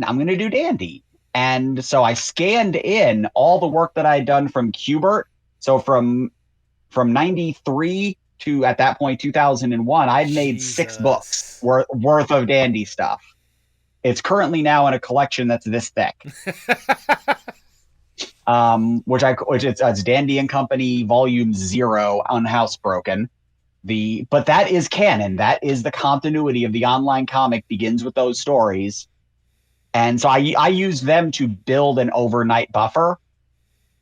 I'm gonna do Dandy. And so I scanned in all the work that I had done from Qbert. So from 93 to at that point 2001, I'd made 6 books worth of Dandy stuff. It's currently now in a collection that's this thick. Which it's Dandy and Company Volume 0 on Housebroken. But that is canon. That is the continuity of the online comic, begins with those stories. And so I used them to build an overnight buffer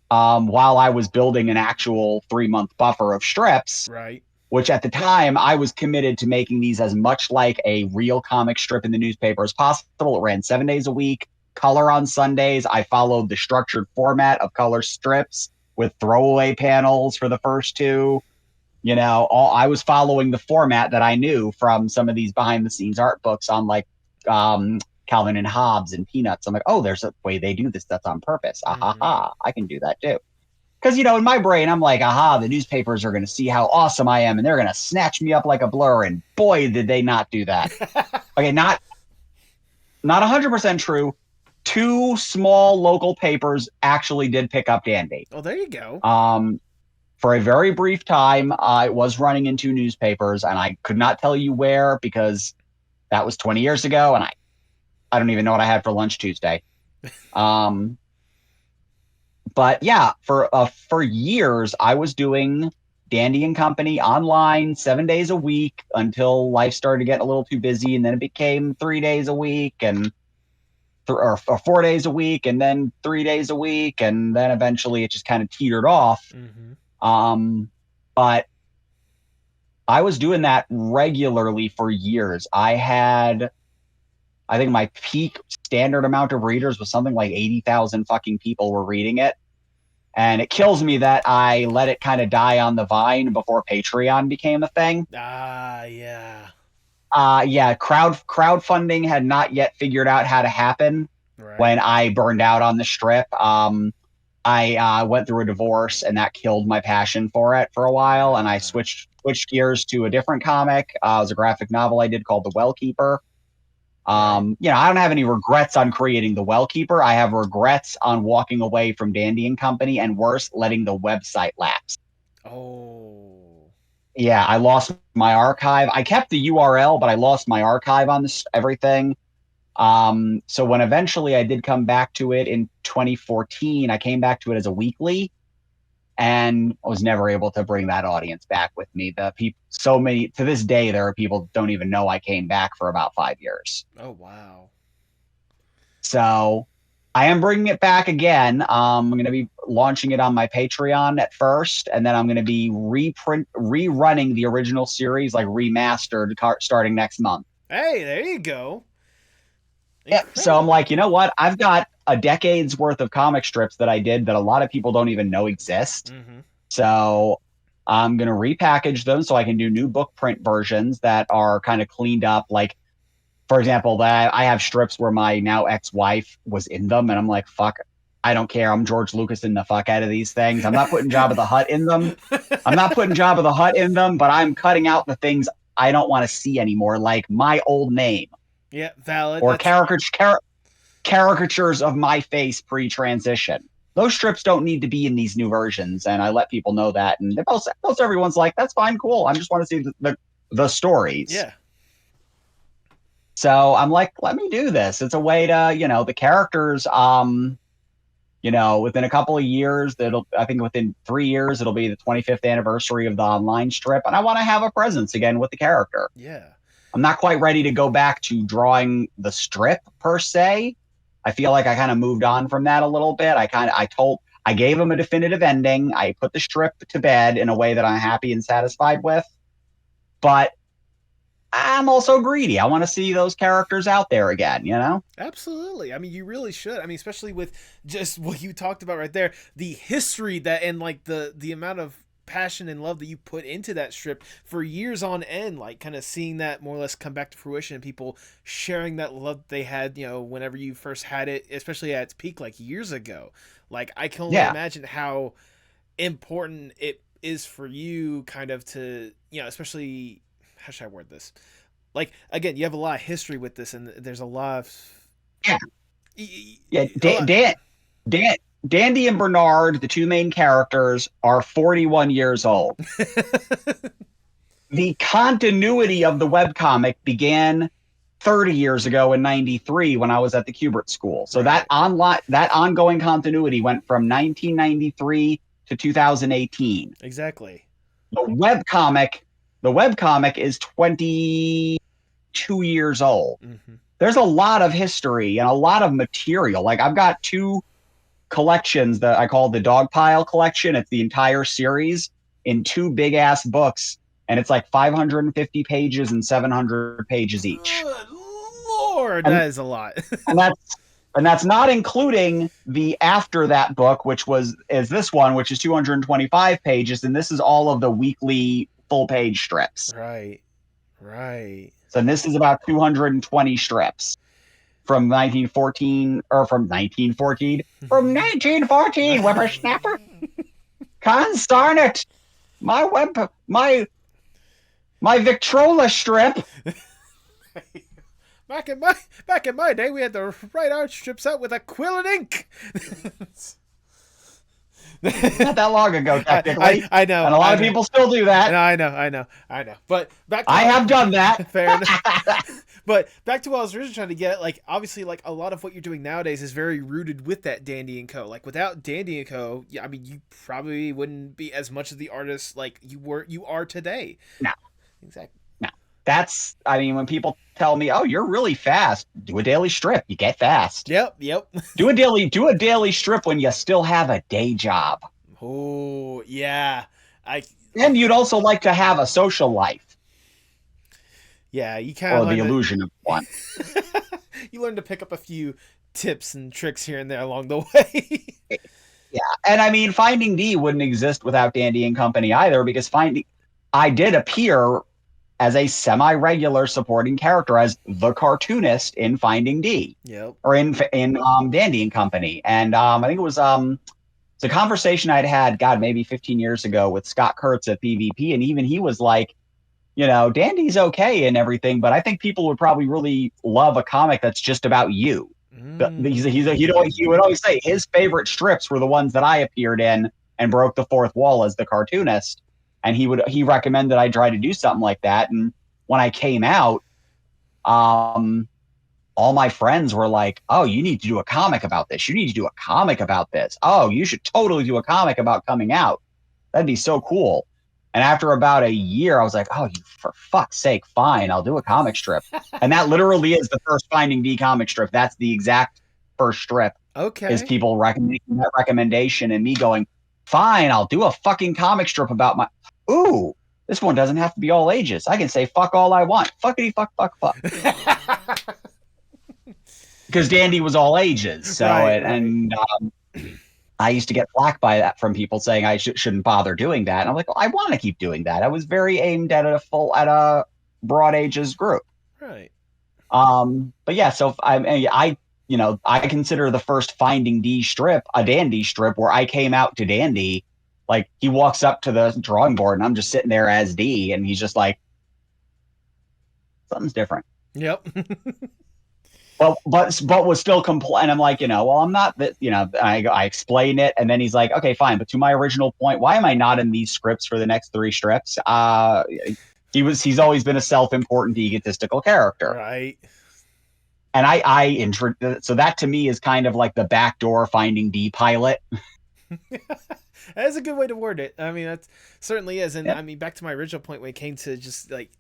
while I was building an actual 3-month buffer of strips. Right. Which at the time I was committed to making these as much like a real comic strip in the newspaper as possible. It ran 7 days a week, color on Sundays. I followed the structured format of color strips with throwaway panels for the first 2. I was following the format that I knew from some of these behind the scenes art books on like Calvin and Hobbes and Peanuts. I'm like, oh, there's a way they do this that's on purpose. Ha, I can do that too. Because, in my brain, I'm like, aha, the newspapers are going to see how awesome I am, and they're going to snatch me up like a blur. And boy, did they not do that. Okay, not 100% true. 2 small local papers actually did pick up Dandy. Oh, there you go. For a very brief time, I was running in 2 newspapers, and I could not tell you where because that was 20 years ago, and I don't even know what I had for lunch Tuesday. But yeah, for years I was doing Dandy and Company online 7 days a week until life started to get a little too busy, and then it became 3 days a week and or 4 days a week, and then 3 days a week, and then eventually it just kind of teetered off. Mm-hmm. But I was doing that regularly for years. I think my peak standard amount of readers was something like 80,000 fucking people were reading it. And it kills me that I let it kind of die on the vine before Patreon became a thing. Yeah. Crowdfunding had not yet figured out how to happen when I burned out on the strip. I went through a divorce, and that killed my passion for it for a while. And I switched gears to a different comic. It was a graphic novel I did called The Wellkeeper. I don't have any regrets on creating The Wellkeeper. I have regrets on walking away from Dandy and Company, and worse, letting the website lapse. Oh. Yeah, I lost my archive. I kept the URL, but I lost my archive on everything. So when eventually I did come back to it in 2014, I came back to it as a weekly, and I was never able to bring that audience back with me. To this day, there are people that don't even know I came back for about 5 years. Oh, wow. So I am bringing it back again. I'm going to be launching it on my Patreon at first, and then I'm going to be rerunning the original series, like remastered, starting next month. Hey, there you go. Yeah, so I'm Incredible. like, you know what? I've got a decade's worth of comic strips that I did that a lot of people don't even know exist. Mm-hmm. So I'm going to repackage them so I can do new book print versions that are kind of cleaned up. Like, for example, that I have strips where my now ex-wife was in them, and I'm like, fuck, I don't care. I'm George Lucas in the fuck out of these things. I'm not putting Jabba the Hutt in them. I'm not putting Jabba the Hutt in them, but I'm cutting out the things I don't want to see anymore, like my old name Yeah, valid. or That's caricatures of my face pre-transition. Those strips don't need to be in these new versions, and I let people know that. And most everyone's like, "That's fine, cool. I just want to see the stories." yeah. So I'm like, "Let me do this." It's a way to, the characters. Within a couple of years, I think within 3 years, it'll be the 25th anniversary of the online strip, and I want to have a presence again with the character. Yeah. I'm not quite ready to go back to drawing the strip per se. I feel like I kind of moved on from that a little bit. I gave him a definitive ending. I put the strip to bed in a way that I'm happy and satisfied with. But I'm also greedy. I want to see those characters out there again. Absolutely. I mean, you really should. I mean, especially with just what you talked about right there, the history that and like the amount of passion and love that you put into that strip for years on end, like kind of seeing that more or less come back to fruition and people sharing that love they had, whenever you first had it, especially at its peak like years ago. Like I can only Yeah. imagine how important it is for you kind of to, especially how should I word this? Like again, you have a lot of history with this and there's a lot of Yeah. Yeah. a lot. Dandy and Bernard, the two main characters, are 41 years old. The continuity of the webcomic began 30 years ago in 93 when I was at the Kubert School. So Right. that ongoing continuity went from 1993 to 2018. Exactly. The webcomic is 22 years old. Mm-hmm. There's a lot of history and a lot of material. Like I've got two collections that I call the Dogpile collection. It's the entire series in two big ass books, and it's like 550 pages and 700 pages each. Good Lord, And that is a lot. and that's not including the after that book, which is this one, which is 225 pages, and this is all of the weekly full page strips. Right. Right. So this is about 220 strips from 1914, whippersnapper. Consarn it! My Victrola strip. Back in my day, we had to write our strips out with a quill and ink. Not that long ago, technically. I know, and a lot of people still do that. I know. But back to I have done that. Fair enough. But back to what I was originally trying to get, like obviously, like a lot of what you're doing nowadays is very rooted with that Dandy and Co. Like without Dandy and Co, yeah, I mean, you probably wouldn't be as much of the artist like you are today. No, exactly. No, when people tell me, "Oh, you're really fast," do a daily strip. You get fast. Yep. Do a daily strip when you still have a day job. Oh yeah, And you'd also like to have a social life. Yeah, you kind of the illusion of one. You learn to pick up a few tips and tricks here and there along the way. Yeah, and I mean, Finding D wouldn't exist without Dandy and Company either, because I did appear as a semi-regular supporting character as the cartoonist in Finding D. Yep. Or in Dandy and Company, and I think it was it's a conversation I'd had, God, maybe 15 years ago with Scott Kurtz at PvP, and even he was like, Dandy's okay and everything, but I think people would probably really love a comic that's just about you. He would always say his favorite strips were the ones that I appeared in and broke the fourth wall as the cartoonist, and he recommended I try to do something like that. And when I came out, all my friends were like, "Oh, you need to do a comic about this. You need to do a comic about this. Oh, you should totally do a comic about coming out. That'd be so cool." And after about a year, I was like, "Oh, for fuck's sake, fine, I'll do a comic strip." And that literally is the first Finding D comic strip. That's the exact first strip. Okay. Is people recommending that recommendation and me going, "Fine, I'll do a fucking comic strip about my." Ooh, this one doesn't have to be all ages. I can say fuck all I want. Fuckity fuck fuck fuck. because Dandy was all ages. So Right, and I used to get flack by that from people saying I shouldn't bother doing that. And I'm like, well, I want to keep doing that. I was very aimed at a broad ages group. right. But yeah, so I consider the first Finding D strip a Dandy strip where I came out to Dandy. Like he walks up to the drawing board and I'm just sitting there as D, and he's just like, something's different. Yep. But was still and I'm like, well, I'm not that, I explain it, and then he's like, okay, fine. But to my original point, why am I not in these scripts for the next 3 strips? He's always been a self-important, egotistical character. Right. And so that to me is kind of like the backdoor Finding D pilot. That's a good way to word it. I mean, that certainly is. And Yep. I mean, back to my original point when it came to just like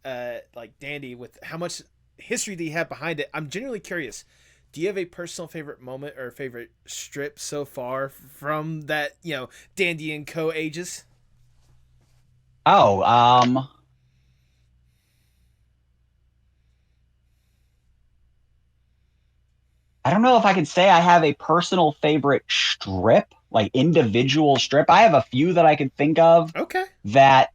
Dandy, with how much history that he had behind it, I'm genuinely curious. Do you have a personal favorite moment or favorite strip so far from that, Dandy and Co. ages? Oh, I don't know if I can say I have a personal favorite strip, like individual strip. I have a few that I could think of Okay. that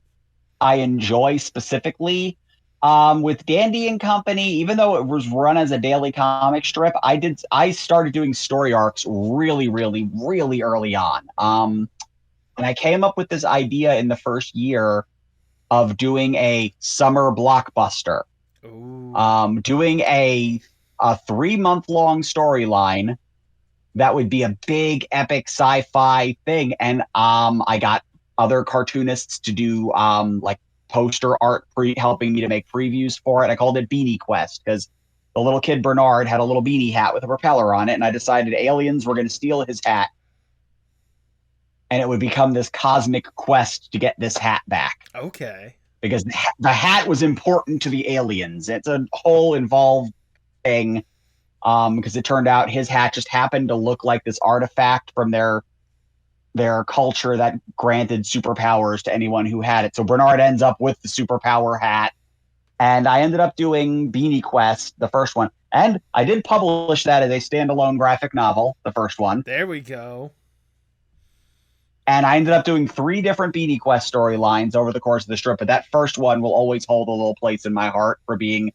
I enjoy specifically. With Dandy and Company, even though it was run as a daily comic strip, I started doing story arcs really, really, really early on. And I came up with this idea in the first year of doing a summer blockbuster. Ooh. Doing a 3-month-long storyline that would be a big epic sci-fi thing, and I got other cartoonists to do like poster art, helping me to make previews for it. I called it Beanie Quest because the little kid Bernard had a little beanie hat with a propeller on it, and I decided aliens were going to steal his hat, and it would become this cosmic quest to get this hat back. Okay. Because the hat was important to the aliens. It's a whole involved thing, because it turned out his hat just happened to look like this artifact from their culture that granted superpowers to anyone who had it. So Bernard ends up with the superpower hat, and I ended up doing Beanie Quest, the first one, and I did publish that as a standalone graphic novel, the first one. There we go. And I ended up doing 3 different Beanie Quest storylines over the course of the strip, but that first one will always hold a little place in my heart for being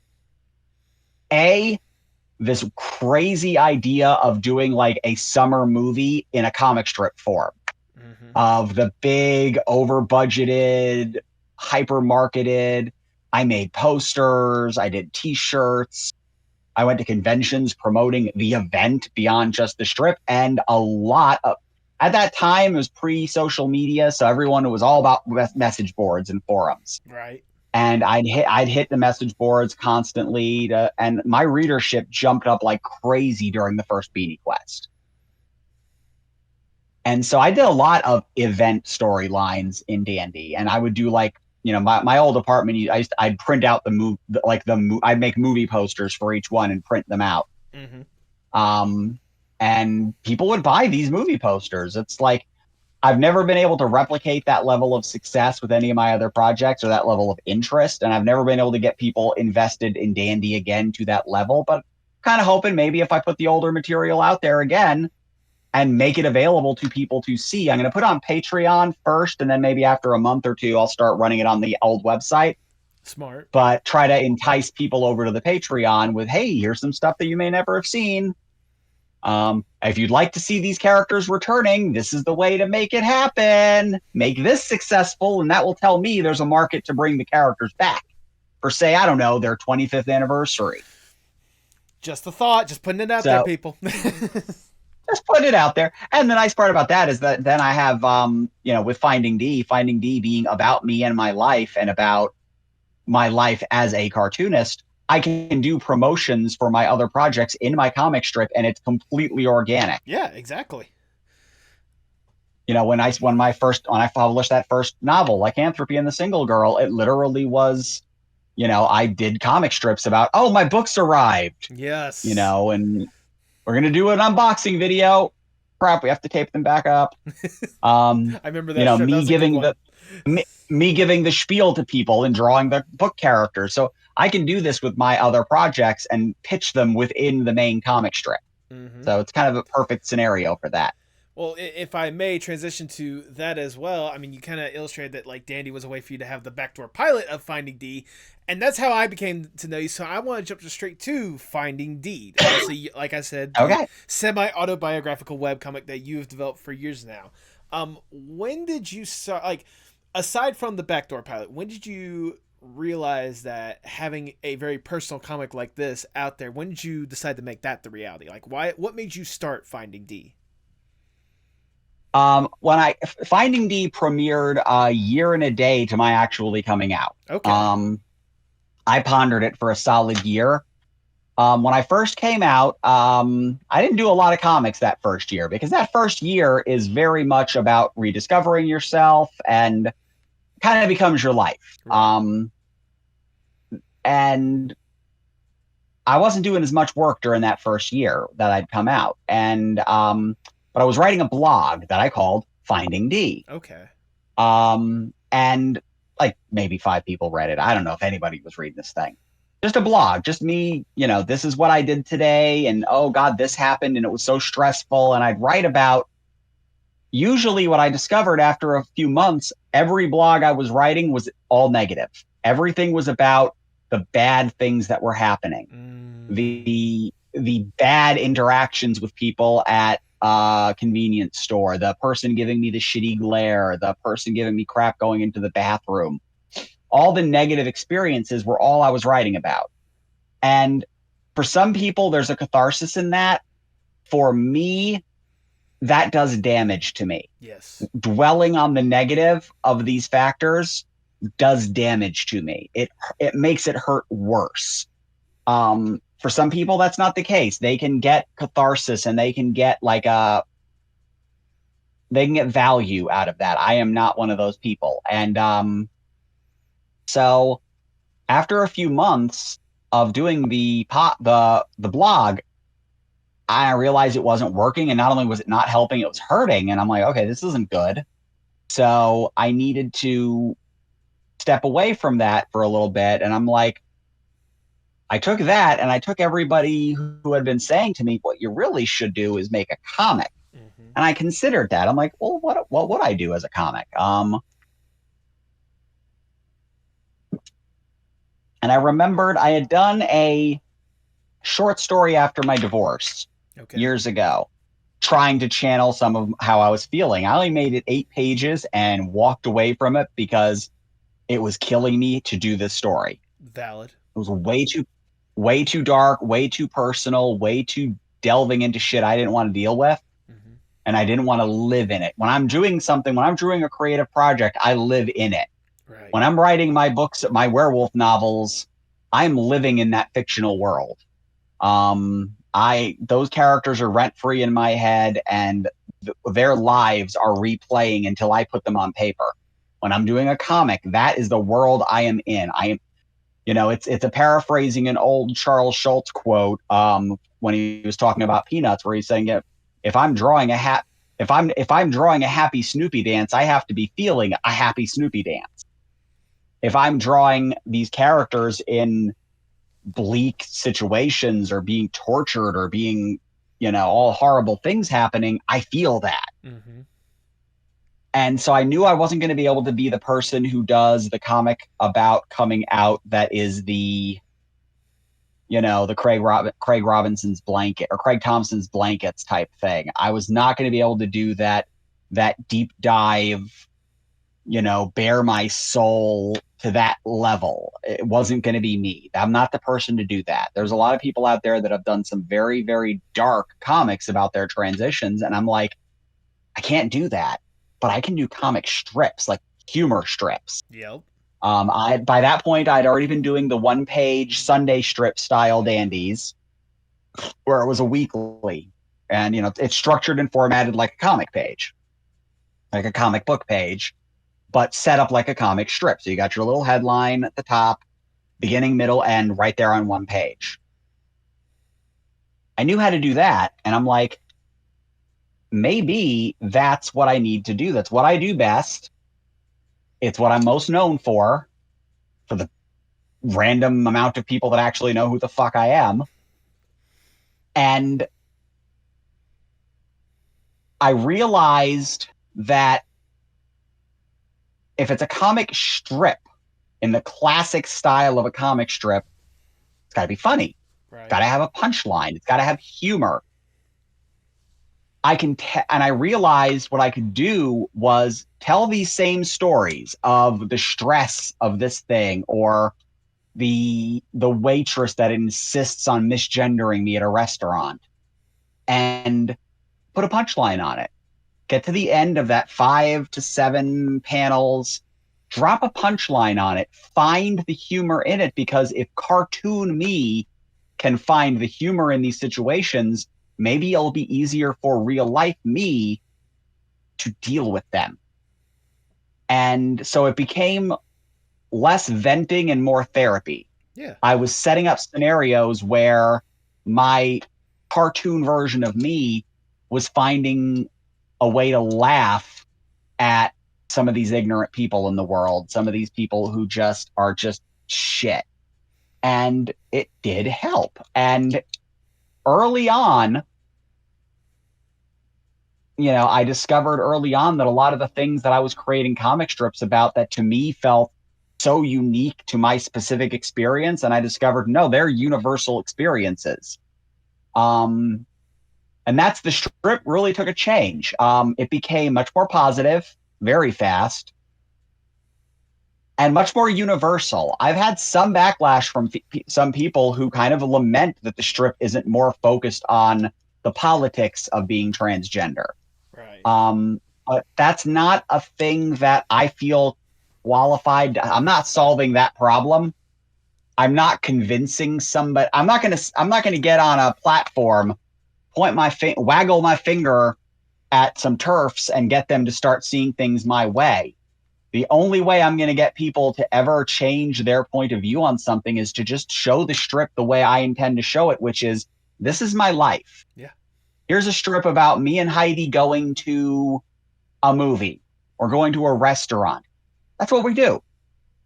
this crazy idea of doing like a summer movie in a comic strip form, of the big, over-budgeted, hyper-marketed. I made posters, I did T-shirts, I went to conventions promoting the event beyond just the strip, and a lot of, at that time, it was pre-social media, so everyone was all about message boards and forums. Right. And I'd hit the message boards constantly, and my readership jumped up like crazy during the first Beanie Quest. And so I did a lot of event storylines in Dandy, and I would do like, my old apartment, I'd print out I'd make movie posters for each one and print them out. And people would buy these movie posters. It's like, I've never been able to replicate that level of success with any of my other projects, or that level of interest. And I've never been able to get people invested in Dandy again to that level, but kind of hoping maybe if I put the older material out there again and make it available to people to see, I'm going to put on Patreon first, and then maybe after a month or 2, I'll start running it on the old website. Smart. But try to entice people over to the Patreon with, hey, here's some stuff that you may never have seen. If you'd like to see these characters returning, this is the way to make it happen. Make this successful, and that will tell me there's a market to bring the characters back for, say, I don't know, their 25th anniversary. Just a thought, just putting it out there, people. Just putting it out there. And the nice part about that is that then I have, with Finding D being about me and my life, and about my life as a cartoonist, I can do promotions for my other projects in my comic strip, and it's completely organic. Yeah, exactly. When I published that first novel, Lycanthropy and the Single Girl, it literally was, I did comic strips about, oh, my books arrived. Yes. And we're going to do an unboxing video. Crap, we have to tape them back up. I remember that. Me giving the spiel to people and drawing the book characters. So I can do this with my other projects and pitch them within the main comic strip. Mm-hmm. So it's kind of a perfect scenario for that. Well, if I may transition to that as well, I mean, you kind of illustrated that like Dandy was a way for you to have the backdoor pilot of Finding D, and that's how I became to know you. So I want to jump straight to Finding D. Obviously, like I said, the Okay. semi-autobiographical webcomic that you have developed for years now. When did you start? Like, aside from the backdoor pilot, when did you realize that having a very personal comic like this out there? When did you decide to make that the reality? Like, why? What made you start Finding D? When Finding D premiered a year and a day to my actually coming out. Okay. I pondered it for a solid year. When I first came out, I didn't do a lot of comics that first year because that first year is very much about rediscovering yourself and kind of becomes your life. Right. And I wasn't doing as much work during that first year that I'd come out. But I was writing a blog that I called Finding D. Okay. And like maybe 5 people read it. I don't know if anybody was reading this thing. Just a blog, just me, this is what I did today. And oh God, this happened and it was so stressful. And I'd write about usually what I discovered after a few months, every blog I was writing was all negative. Everything was about the bad things that were happening, the bad interactions with people at a convenience store, the person giving me the shitty glare, the person giving me crap going into the bathroom. All the negative experiences were all I was writing about. And for some people, there's a catharsis in that. For me, that does damage to me. Yes. Dwelling on the negative of these factors does damage to me. It makes it hurt worse. For some people, that's not the case. They can get catharsis and they can get they can get value out of that. I am not one of those people. And so after a few months of doing the blog, I realized it wasn't working. And not only was it not helping, it was hurting. And I'm like, okay, this isn't good. So I needed to step away from that for a little bit. And I'm like, I took that and I took everybody who had been saying to me, what you really should do is make a comic. Mm-hmm. And I considered that. I'm like, well, what would I do as a comic? And I remembered I had done a short story after my divorce years ago, trying to channel some of how I was feeling. I only made it 8 pages and walked away from it because it was killing me to do this story. Valid. It was way too dark, way too personal, way too delving into shit I didn't want to deal with. Mm-hmm. And I didn't want to live in it. When I'm doing something, when I'm doing a creative project, I live in it. Right. When I'm writing my books, my werewolf novels, I'm living in that fictional world. Those characters are rent free in my head, and their lives are replaying until I put them on paper. When I'm doing a comic, that is the world I am in. It's a paraphrasing an old Charles Schultz quote when he was talking about Peanuts, where he's saying, if I'm drawing a happy Snoopy dance, I have to be feeling a happy Snoopy dance. If I'm drawing these characters in bleak situations or being tortured or being, all horrible things happening, I feel that. Mm-hmm. And so I knew I wasn't going to be able to be the person who does the comic about coming out that is the Craig Robinson's blanket or Craig Thompson's blankets type thing. I was not going to be able to do that deep dive, bare my soul to that level. It wasn't going to be me. I'm not the person to do that. There's a lot of people out there that have done some very, very dark comics about their transitions. And I'm like, I can't do that, but I can do comic strips, like humor strips. Yep. By that point, I'd already been doing the 1-page Sunday strip style dandies, where it was a weekly, and it's structured and formatted like a comic page, like a comic book page, but set up like a comic strip. So you got your little headline at the top, beginning, middle, end, right there on one page. I knew how to do that, and I'm like, maybe that's what I need to do. That's what I do best. It's what I'm most known for the random amount of people that actually know who the fuck I am. And I realized that if it's a comic strip in the classic style of a comic strip, it's got to be funny. Right. It's got to have a punchline. It's got to have humor. And I realized what I could do was tell these same stories of the stress of this thing, or the waitress that insists on misgendering me at a restaurant, and put a punchline on it. Get to the end of that 5 to 7 panels, drop a punchline on it, find the humor in it, because if cartoon me can find the humor in these situations, maybe it'll be easier for real life me to deal with them. And so it became less venting and more therapy. Yeah. I was setting up scenarios where my cartoon version of me was finding a way to laugh at some of these ignorant people in the world, some of these people who just are just shit. And it did help. And early on, I discovered early on that a lot of the things that I was creating comic strips about that to me felt so unique to my specific experience, and I discovered, no, they're universal experiences. And that's the strip really took a change. It became much more positive, very fast, and much more universal. I've had some backlash from some people who kind of lament that the strip isn't more focused on the politics of being transgender. Right. But that's not a thing that I feel qualified. I'm not solving that problem. I'm not convincing somebody. I'm not gonna get on a platform, waggle my finger at some TERFs and get them to start seeing things my way. The only way I'm going to get people to ever change their point of view on something is to just show the strip the way I intend to show it, which is, this is my life. Yeah. Here's a strip about me and Heidi going to a movie or going to a restaurant. That's what we do.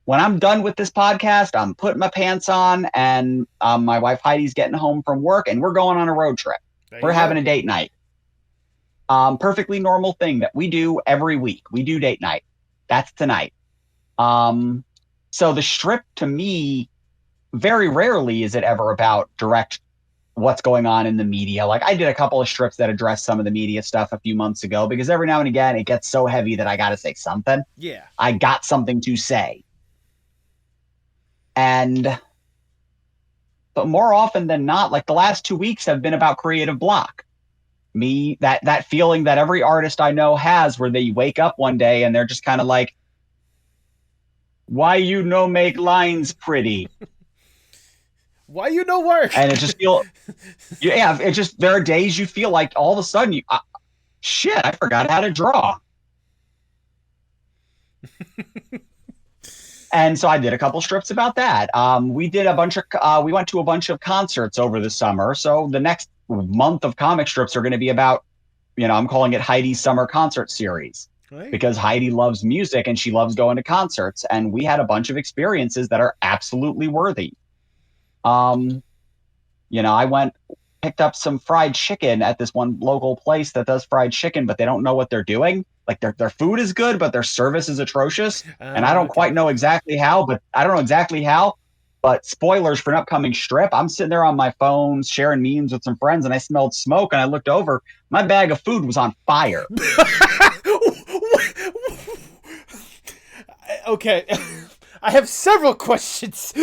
When I'm done with this podcast, I'm putting my pants on, and my wife Heidi's getting home from work, and we're going on a road trip. We're having a date night. Perfectly normal thing that we do every week. We do date night. That's tonight. So the strip, to me, very rarely is it ever about direct what's going on in the media. Like, I did a couple of strips that addressed some of the media stuff a few months ago, because every now and again it gets so heavy that I got to say something. Yeah. I got something to say. But more often than not, like the last 2 weeks have been about creative block. That feeling that every artist I know has, where they wake up one day and they're just kind of like, why you no make lines pretty? Why you no work? And it just feel, there are days you feel like all of a sudden shit, I forgot how to draw. And so I did a couple strips about that. We went to a bunch of concerts over the summer. So the next month of comic strips are going to be about, I'm calling it Heidi's Summer Concert Series, right? Because Heidi loves music and she loves going to concerts. And we had a bunch of experiences that are absolutely worthy. I picked up some fried chicken at this one local place that does fried chicken, but they don't know what they're doing. Like their food is good, but their service is atrocious. And I don't quite know exactly how, but spoilers for an upcoming strip. I'm sitting there on my phone sharing memes with some friends, and I smelled smoke, and I looked over. My bag of food was on fire. Okay. I have several questions.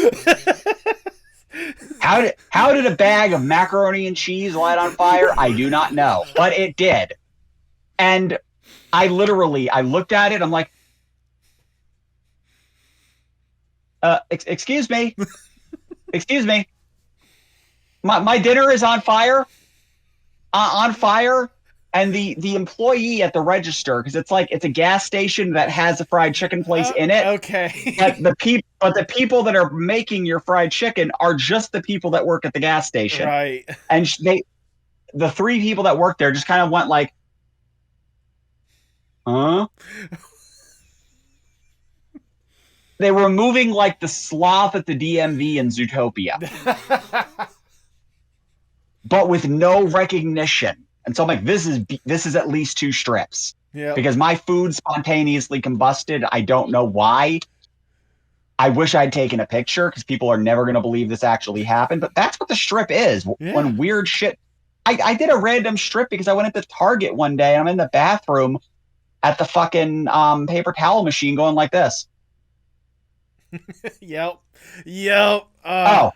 How did a bag of macaroni and cheese light on fire? I do not know, but it did. And I looked at it. I'm like, excuse me, excuse me. My dinner is on fire, and the employee at the register, because it's a gas station that has a fried chicken place in it. Okay. But the people that are making your fried chicken are just the people that work at the gas station, right? And the 3 people that work there just kind of went like, huh? They were moving like the sloth at the DMV in Zootopia. But with no recognition. And so I'm like, this is at least 2 strips. Yeah. Because my food spontaneously combusted. I don't know why. I wish I'd taken a picture because people are never going to believe this actually happened. But that's what the strip is. Yeah. When weird shit. I did a random strip because I went into Target one day and I'm in the bathroom at the fucking paper towel machine going like this. Yep. Oh,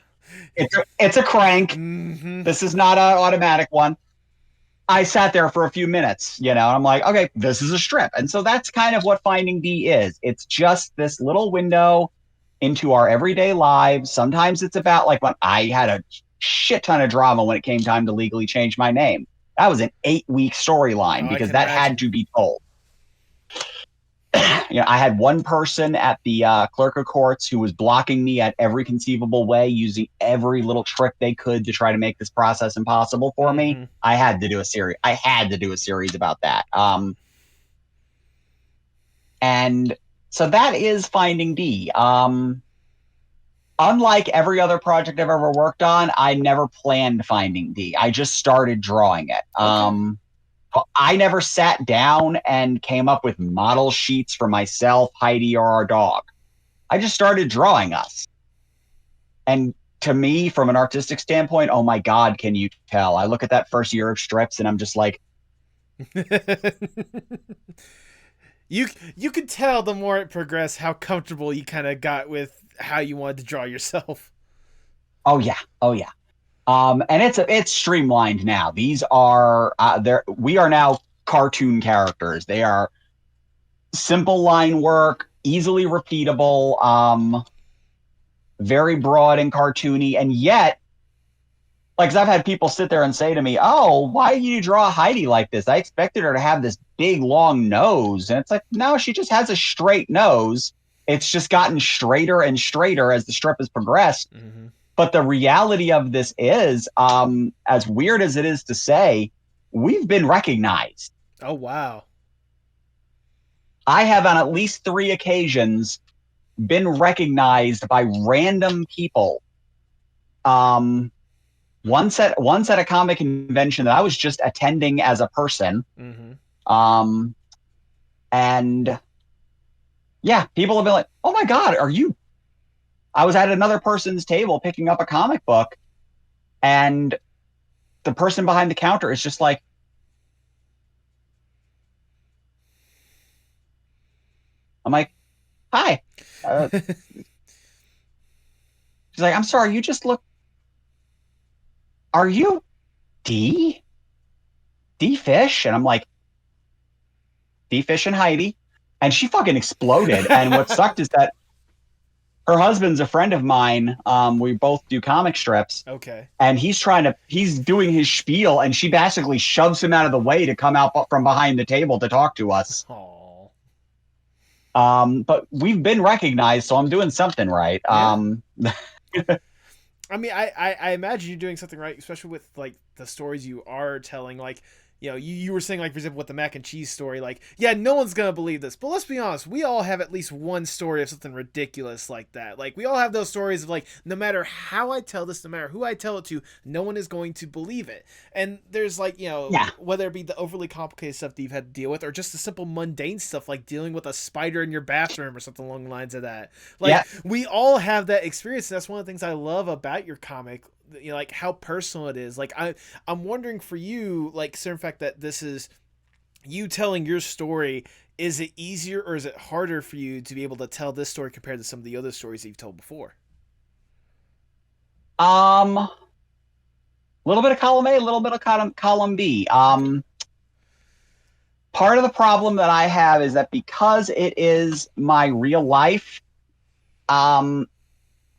it's a crank. Mm-hmm. This is not an automatic one. I sat there for a few minutes, and I'm like, okay, this is a strip. And so that's kind of what Finding D is. It's just this little window into our everyday lives. Sometimes it's about like when I had a shit ton of drama when it came time to legally change my name. That was an 8-week storyline because that had to be told. I had one person at the clerk of courts who was blocking me at every conceivable way, using every little trick they could to try to make this process impossible for me. I had to do a series about that. And so that is Finding D. Unlike every other project I've ever worked on, I never planned Finding D. I just started drawing it. Okay. I never sat down and came up with model sheets for myself, Heidi, or our dog. I just started drawing us. And to me, from an artistic standpoint, oh my God, can you tell? I look at that first year of strips and I'm just like... You could tell the more it progressed how comfortable you kind of got with how you wanted to draw yourself. Oh yeah. And it's streamlined now. These are we are now cartoon characters. They are simple line work, easily repeatable, very broad and cartoony, and yet, like, 'cause I've had people sit there and say to me, "Oh, why do you draw Heidi like this? I expected her to have this big long nose," and it's like, no, she just has a straight nose. It's just gotten straighter and straighter as the strip has progressed. Mm-hmm. But the reality of this is, as weird as it is to say, we've been recognized. Oh, wow. I have on at least 3 occasions been recognized by random people. Once at a comic convention that I was just attending as a person. Mm-hmm. And yeah, people have been like, "Oh my God, are you?" I was at another person's table picking up a comic book, and the person behind the counter is just like, I'm like, "Hi." She's like, "I'm sorry, you just look. Are you Dee Fish?" And I'm like, Dee Fish and Heidi. And she fucking exploded. And what sucked is that her husband's a friend of mine. We both do comic strips. Okay. And he's doing his spiel, and she basically shoves him out of the way to come out from behind the table to talk to us. Aww. But we've been recognized, so I'm doing something right. Yeah. I mean, I imagine you're doing something right, especially with like the stories you are telling. Like, you were saying, like, for example, with the mac and cheese story, like, yeah, no one's gonna believe this, but let's be honest, we all have at least one story of something ridiculous like that. Like, we all have those stories of, like, no matter how I tell this, no matter who I tell it to, no one is going to believe it. And there's, like, whether it be the overly complicated stuff that you've had to deal with, or just the simple mundane stuff, like dealing with a spider in your bathroom or something along the lines of that. Like, we all have that experience, and that's one of the things I love about your comic, like how personal it is. Like, I'm wondering for you, like, certain fact that this is you telling your story, is it easier or is it harder for you to be able to tell this story compared to some of the other stories that you've told before? A little bit of column A, a little bit of column B. Part of the problem that I have is that because it is my real life,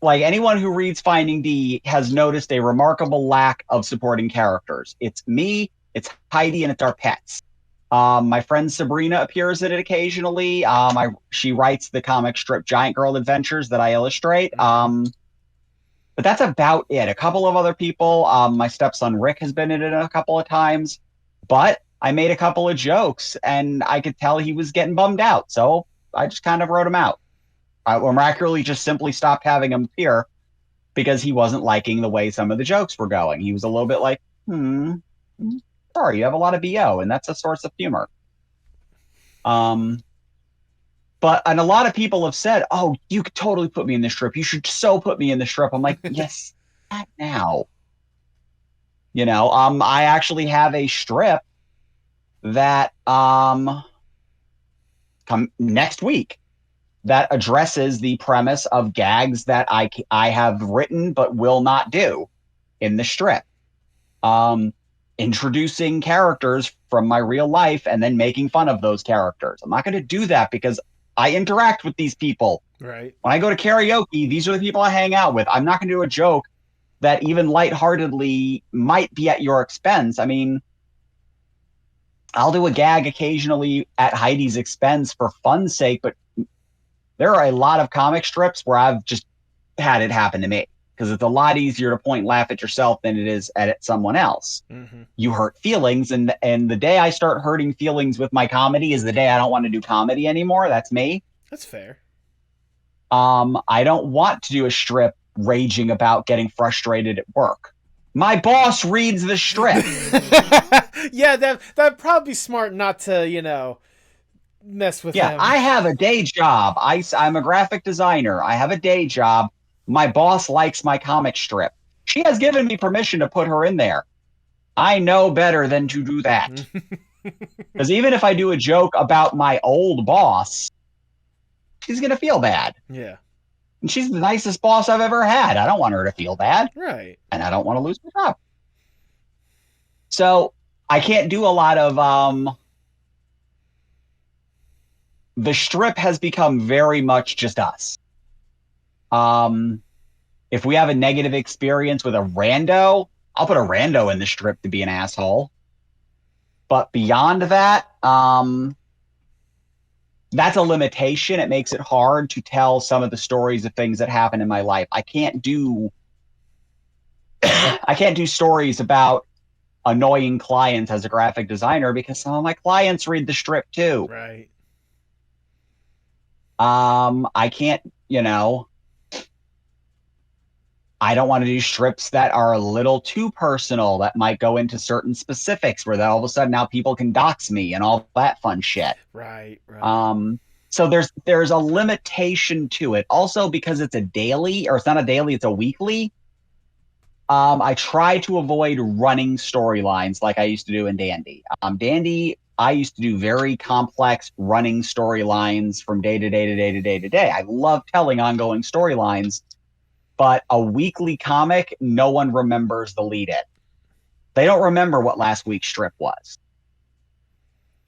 like, anyone who reads Finding D has noticed a remarkable lack of supporting characters. It's me, it's Heidi, and it's our pets. My friend Sabrina appears in it occasionally. She writes the comic strip Giant Girl Adventures that I illustrate. But that's about it. A couple of other people. My stepson Rick has been in it a couple of times. But I made a couple of jokes, and I could tell he was getting bummed out. So I just kind of wrote him out. I miraculously just simply stopped having him appear because he wasn't liking the way some of the jokes were going. He was a little bit like, Sorry, you have a lot of BO, and that's a source of humor. And a lot of people have said, "Oh, you could totally put me in the strip. You should so put me in the strip." I'm like, yes, not now. I actually have a strip that come next week that addresses the premise of gags that I have written but will not do in the strip. Introducing characters from my real life and then making fun of those characters. I'm not going to do that because I interact with these people. Right. When I go to karaoke, these are the people I hang out with. I'm not going to do a joke that even lightheartedly might be at your expense. I mean, I'll do a gag occasionally at Heidi's expense for fun's sake, but there are a lot of comic strips where I've just had it happen to me because it's a lot easier to point and laugh at yourself than it is at someone else. Mm-hmm. You hurt feelings, and the day I start hurting feelings with my comedy is the day I don't want to do comedy anymore. That's me. That's fair. I don't want to do a strip raging about getting frustrated at work. My boss reads the strip. Yeah, that'd probably be smart not to, mess with him. Yeah, I have a day job. I'm a graphic designer. I have a day job. My boss likes my comic strip. She has given me permission to put her in there. I know better than to do that. Because even if I do a joke about my old boss, she's going to feel bad. Yeah. And she's the nicest boss I've ever had. I don't want her to feel bad. Right. And I don't want to lose my job. So I can't do a lot of... the strip has become very much just us. If we have a negative experience with a rando, I'll put a rando in the strip to be an asshole. But beyond that, that's a limitation. It makes it hard to tell some of the stories of things that happen in my life. I can't do stories about annoying clients as a graphic designer because some of my clients read the strip too. Right. I can't, I don't want to do strips that are a little too personal that might go into certain specifics where all of a sudden now people can dox me and all that fun shit. Right. So there's a limitation to it. Also, because it's a daily, or it's not a daily, it's a weekly. I try to avoid running storylines like I used to do in Dandy. Dandy, I used to do very complex running storylines from day to day to day to day to day. I love telling ongoing storylines, but a weekly comic, no one remembers the lead in. They don't remember what last week's strip was.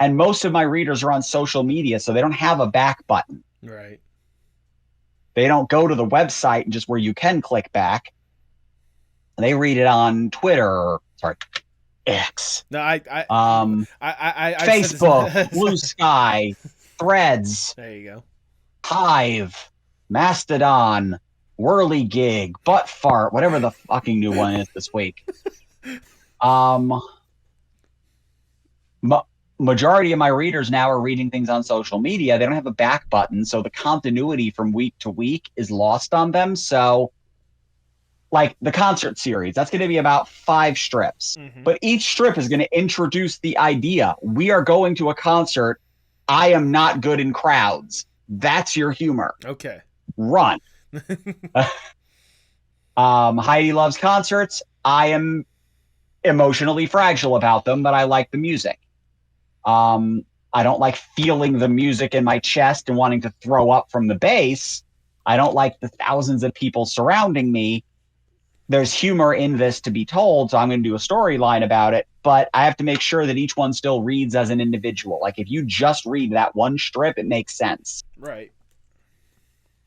And most of my readers are on social media, so they don't have a back button. Right. They don't go to the website just where you can click back. They read it on Twitter, X. No, I Facebook, Blue Sky, Threads. There you go. Hive, Mastodon, Whirligig, Butt Fart, whatever the fucking new one is this week. Majority of my readers now are reading things on social media. They don't have a back button, so the continuity from week to week is lost on them. So, like the concert series, that's going to be about 5 strips. Mm-hmm. But each strip is going to introduce the idea. We are going to a concert. I am not good in crowds. That's your humor. Okay. Run. Heidi loves concerts. I am emotionally fragile about them, but I like the music. I don't like feeling the music in my chest and wanting to throw up from the bass. I don't like the thousands of people surrounding me. There's humor in this to be told, so I'm going to do a storyline about it, but I have to make sure that each one still reads as an individual. Like if you just read that one strip, it makes sense. Right.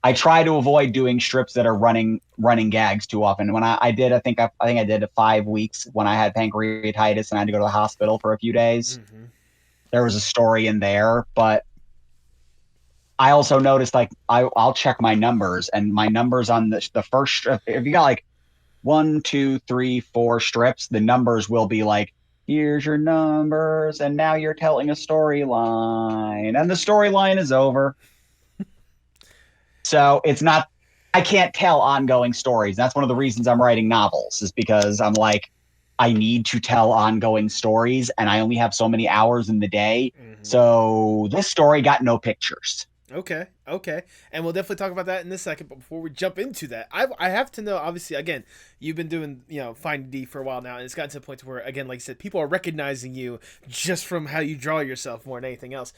I try to avoid doing strips that are running gags too often. When I think I did 5 weeks when I had pancreatitis and I had to go to the hospital for a few days. Mm-hmm. There was a story in there, but I also noticed like I'll check my numbers, and my numbers on the first strip, if you got like 1, 2, 3, 4 strips, the numbers will be like, here's your numbers, and now you're telling a storyline, and the storyline is over. So it's not, I can't tell ongoing stories. That's one of the reasons I'm writing novels, is because I'm like, I need to tell ongoing stories, and I only have so many hours in the day. So this story got no pictures. Okay, okay, and we'll definitely talk about that in a second. But before we jump into that, I have to know. Obviously, again, you've been doing Finding D for a while now, and it's gotten to the point where, again, like I said, people are recognizing you just from how you draw yourself more than anything else.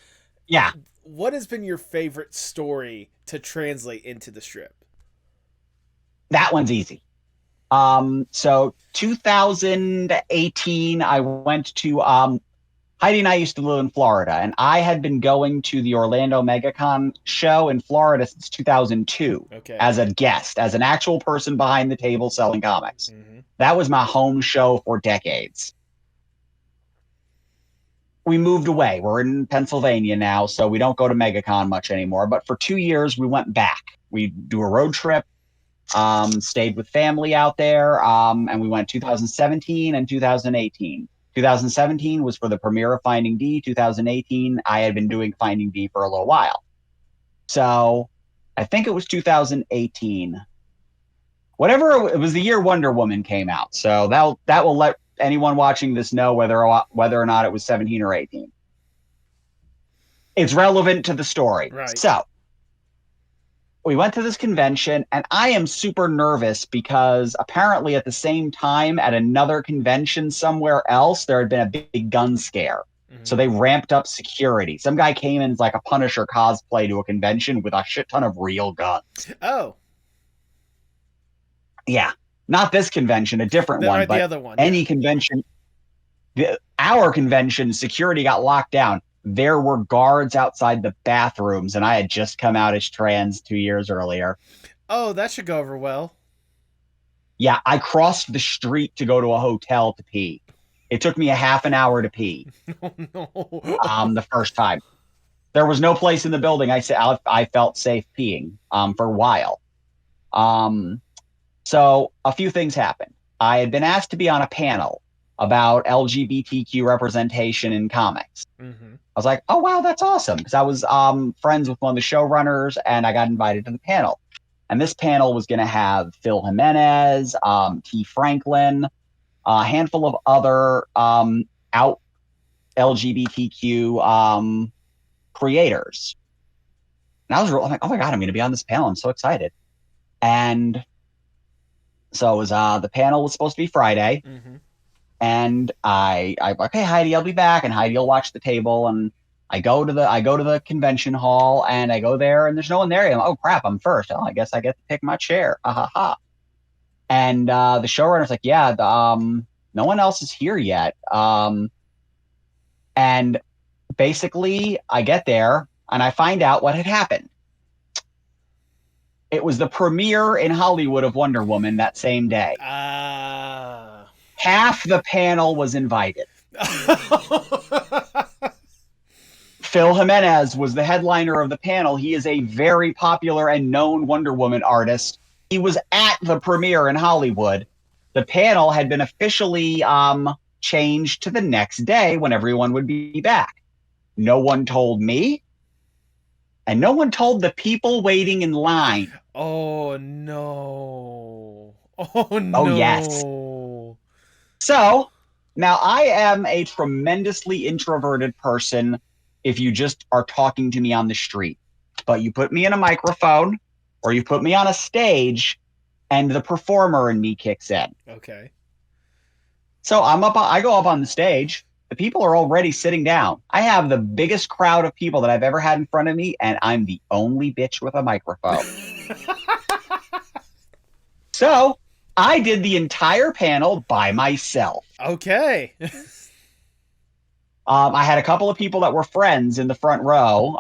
Yeah, What has been your favorite story to translate into the strip? that one's easy. So 2018, I went to Heidi and I used to live in Florida, and I had been going to the Orlando MegaCon show in Florida since 2002 Okay. as a guest, as an actual person behind the table selling comics. That was my home show for decades. We moved away. We're in Pennsylvania now, so we don't go to MegaCon much anymore. But for 2 years, we went back. We do a road trip, stayed with family out there, and we went 2017 and 2018. 2017 was for the premiere of Finding D. 2018, I had been doing Finding D for a little while. So I think it was 2018. Whatever, it was the year Wonder Woman came out. So that will let anyone watching this know whether or not it was 17 or 18. It's relevant to the story. Right. So we went to this convention, and I am super nervous because apparently at the same time at another convention somewhere else, there had been a big gun scare. So they ramped up security. Some guy came in as like a Punisher cosplay to a convention with a shit ton of real guns. Oh. Yeah. Not this convention, a different one. But the other one. Any convention, our convention, security got locked down. There were guards outside the bathrooms, and I had just come out as trans 2 years earlier. Oh, that should go over well. Yeah, I crossed the street to go to a hotel to pee. It took me a half an hour to pee. Oh, no. The first time. There was no place in the building I felt safe peeing for a while. So a few things happened. I had been asked to be on a panel about LGBTQ representation in comics. I was like, oh, wow, that's awesome. Because I was friends with one of the showrunners, and I got invited to the panel. And this panel was going to have Phil Jimenez, T. Franklin, a handful of other out LGBTQ creators. And I'm like, oh my God, I'm going to be on this panel. I'm so excited. And so it was, the panel was supposed to be Friday. And I okay, Heidi, I'll be back, and Heidi will watch the table. And I go to the convention hall, and I go there, and there's no one there. I'm like, oh crap, I'm first. Oh, I guess I get to pick my chair. And the showrunner's like, yeah, no one else is here yet. And basically, I get there, and I find out what had happened. It was the premiere in Hollywood of Wonder Woman that same day. Half the panel was invited. Phil Jimenez was the headliner of the panel. He is a very popular and known Wonder Woman artist. He was at the premiere in Hollywood. The panel had been officially changed to the next day when everyone would be back. No one told me, and no one told the people waiting in line. Oh, no. Oh, no. Oh, yes. So now I am a tremendously introverted person if you just are talking to me on the street. But you put me in a microphone or you put me on a stage and the performer in me kicks in. Okay. So I go up on the stage. The people are already sitting down. I have the biggest crowd of people that I've ever had in front of me, and I'm the only bitch with a microphone. So I did the entire panel by myself. Okay. I had a couple of people that were friends in the front row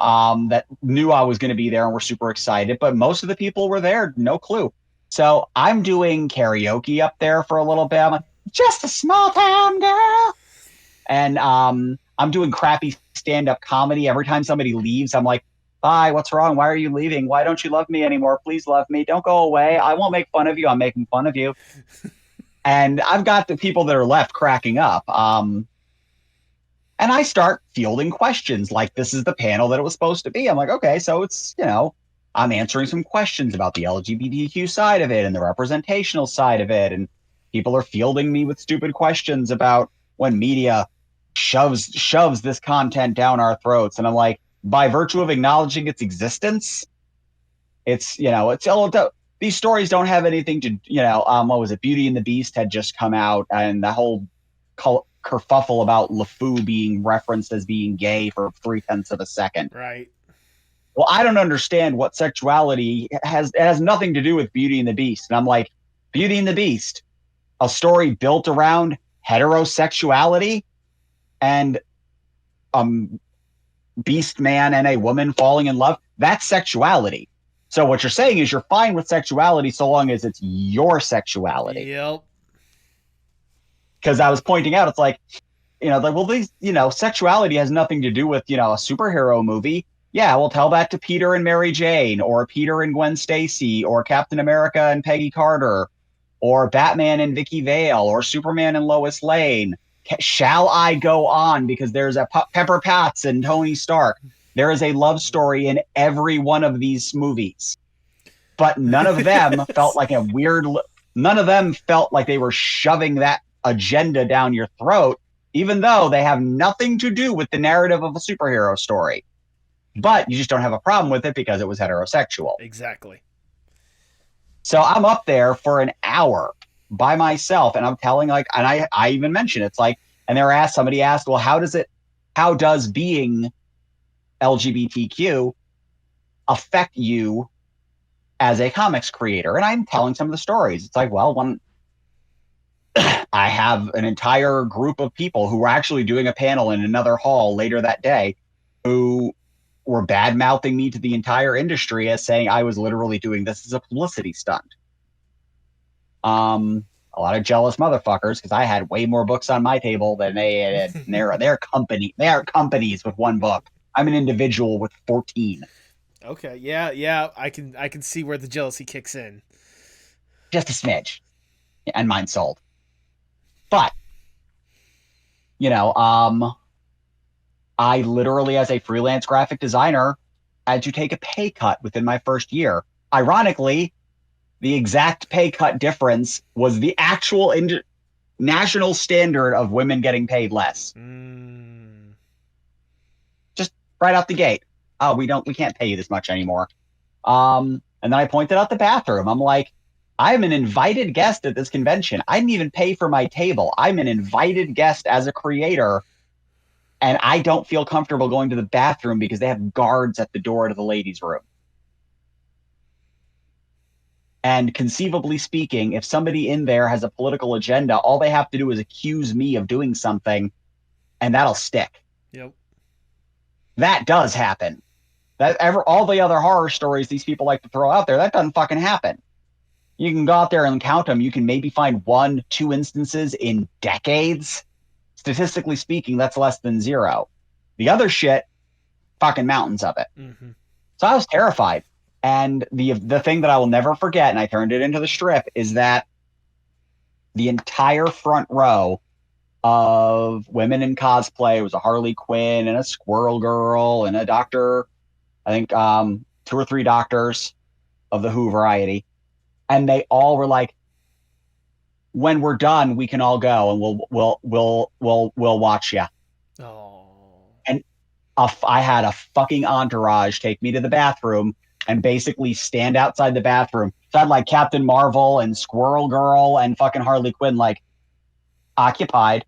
that knew I was going to be there and were super excited, but most of the people were there, no clue. So I'm doing karaoke up there for a little bit. I'm like, just a small town girl. And I'm doing crappy stand-up comedy. Every time somebody leaves, I'm like, bye, what's wrong? Why are you leaving? Why don't you love me anymore? Please love me. Don't go away. I won't make fun of you. I'm making fun of you. And I've got the people that are left cracking up. And I start fielding questions like this is the panel that it was supposed to be. I'm like, okay, so it's, I'm answering some questions about the LGBTQ side of it and the representational side of it. And People are fielding me with stupid questions about when media shoves this content down our throats. And I'm like, by virtue of acknowledging its existence, it's, it's all, these stories don't have anything to, what was it? Beauty and the Beast had just come out, and the whole kerfuffle about LeFou being referenced as being gay for 0.3 of a second. Right. Well, I don't understand what sexuality has. It has nothing to do with Beauty and the Beast. And I'm like, Beauty and the Beast, a story built around heterosexuality and beast man and a woman falling in love. That's sexuality. So what you're saying is you're fine with sexuality so long as it's your sexuality. Yep. Because I was pointing out, it's like, well, these, sexuality has nothing to do with, a superhero movie. Yeah, we'll tell that to Peter and Mary Jane, or Peter and Gwen Stacy, or Captain America and Peggy Carter, or Batman and Vicky Vale, or Superman and Lois Lane. Shall I go on? Because there's a Pepper Potts and Tony Stark. There is a love story in every one of these movies. But none of them felt like none of them felt like they were shoving that agenda down your throat, even though they have nothing to do with the narrative of a superhero story. But you just don't have a problem with it because it was heterosexual. Exactly. So I'm up there for an hour by myself, and I'm telling, and I even mentioned it's like, and somebody asked, well, how does being LGBTQ affect you as a comics creator? And I'm telling some of the stories. It's like, well, when I have an entire group of people who were actually doing a panel in another hall later that day who were bad-mouthing me to the entire industry as saying I was literally doing this as a publicity stunt. A lot of jealous motherfuckers, because I had way more books on my table than they had. They're companies with one book. I'm an individual with 14. Okay, yeah, I can see where the jealousy kicks in. Just a smidge. And mine sold. But, I literally, as a freelance graphic designer, had to take a pay cut within my first year. Ironically, the exact pay cut difference was the actual national standard of women getting paid less. Just right out the gate. Oh, we can't pay you this much anymore. And then I pointed out the bathroom. I'm like, I'm an invited guest at this convention. I didn't even pay for my table. I'm an invited guest as a creator. And I don't feel comfortable going to the bathroom because they have guards at the door to the ladies' room. And conceivably speaking, if somebody in there has a political agenda, all they have to do is accuse me of doing something, and that'll stick. Yep. That does happen. All the other horror stories these people like to throw out there, that doesn't fucking happen. You can go out there and count them. You can maybe find 1-2 instances in decades. Statistically speaking, that's less than 0. The other shit, fucking mountains of it. Mm-hmm. So I was terrified. And the thing that I will never forget, and I turned it into the strip, is that the entire front row of women in cosplay was a Harley Quinn and a Squirrel Girl and a doctor, I think 2 or 3 doctors of the Who variety. And they all were like, when we're done, we can all go and we'll watch you. Oh. And I had a fucking entourage take me to the bathroom and basically stand outside the bathroom. So I had like Captain Marvel and Squirrel Girl and fucking Harley Quinn like occupied.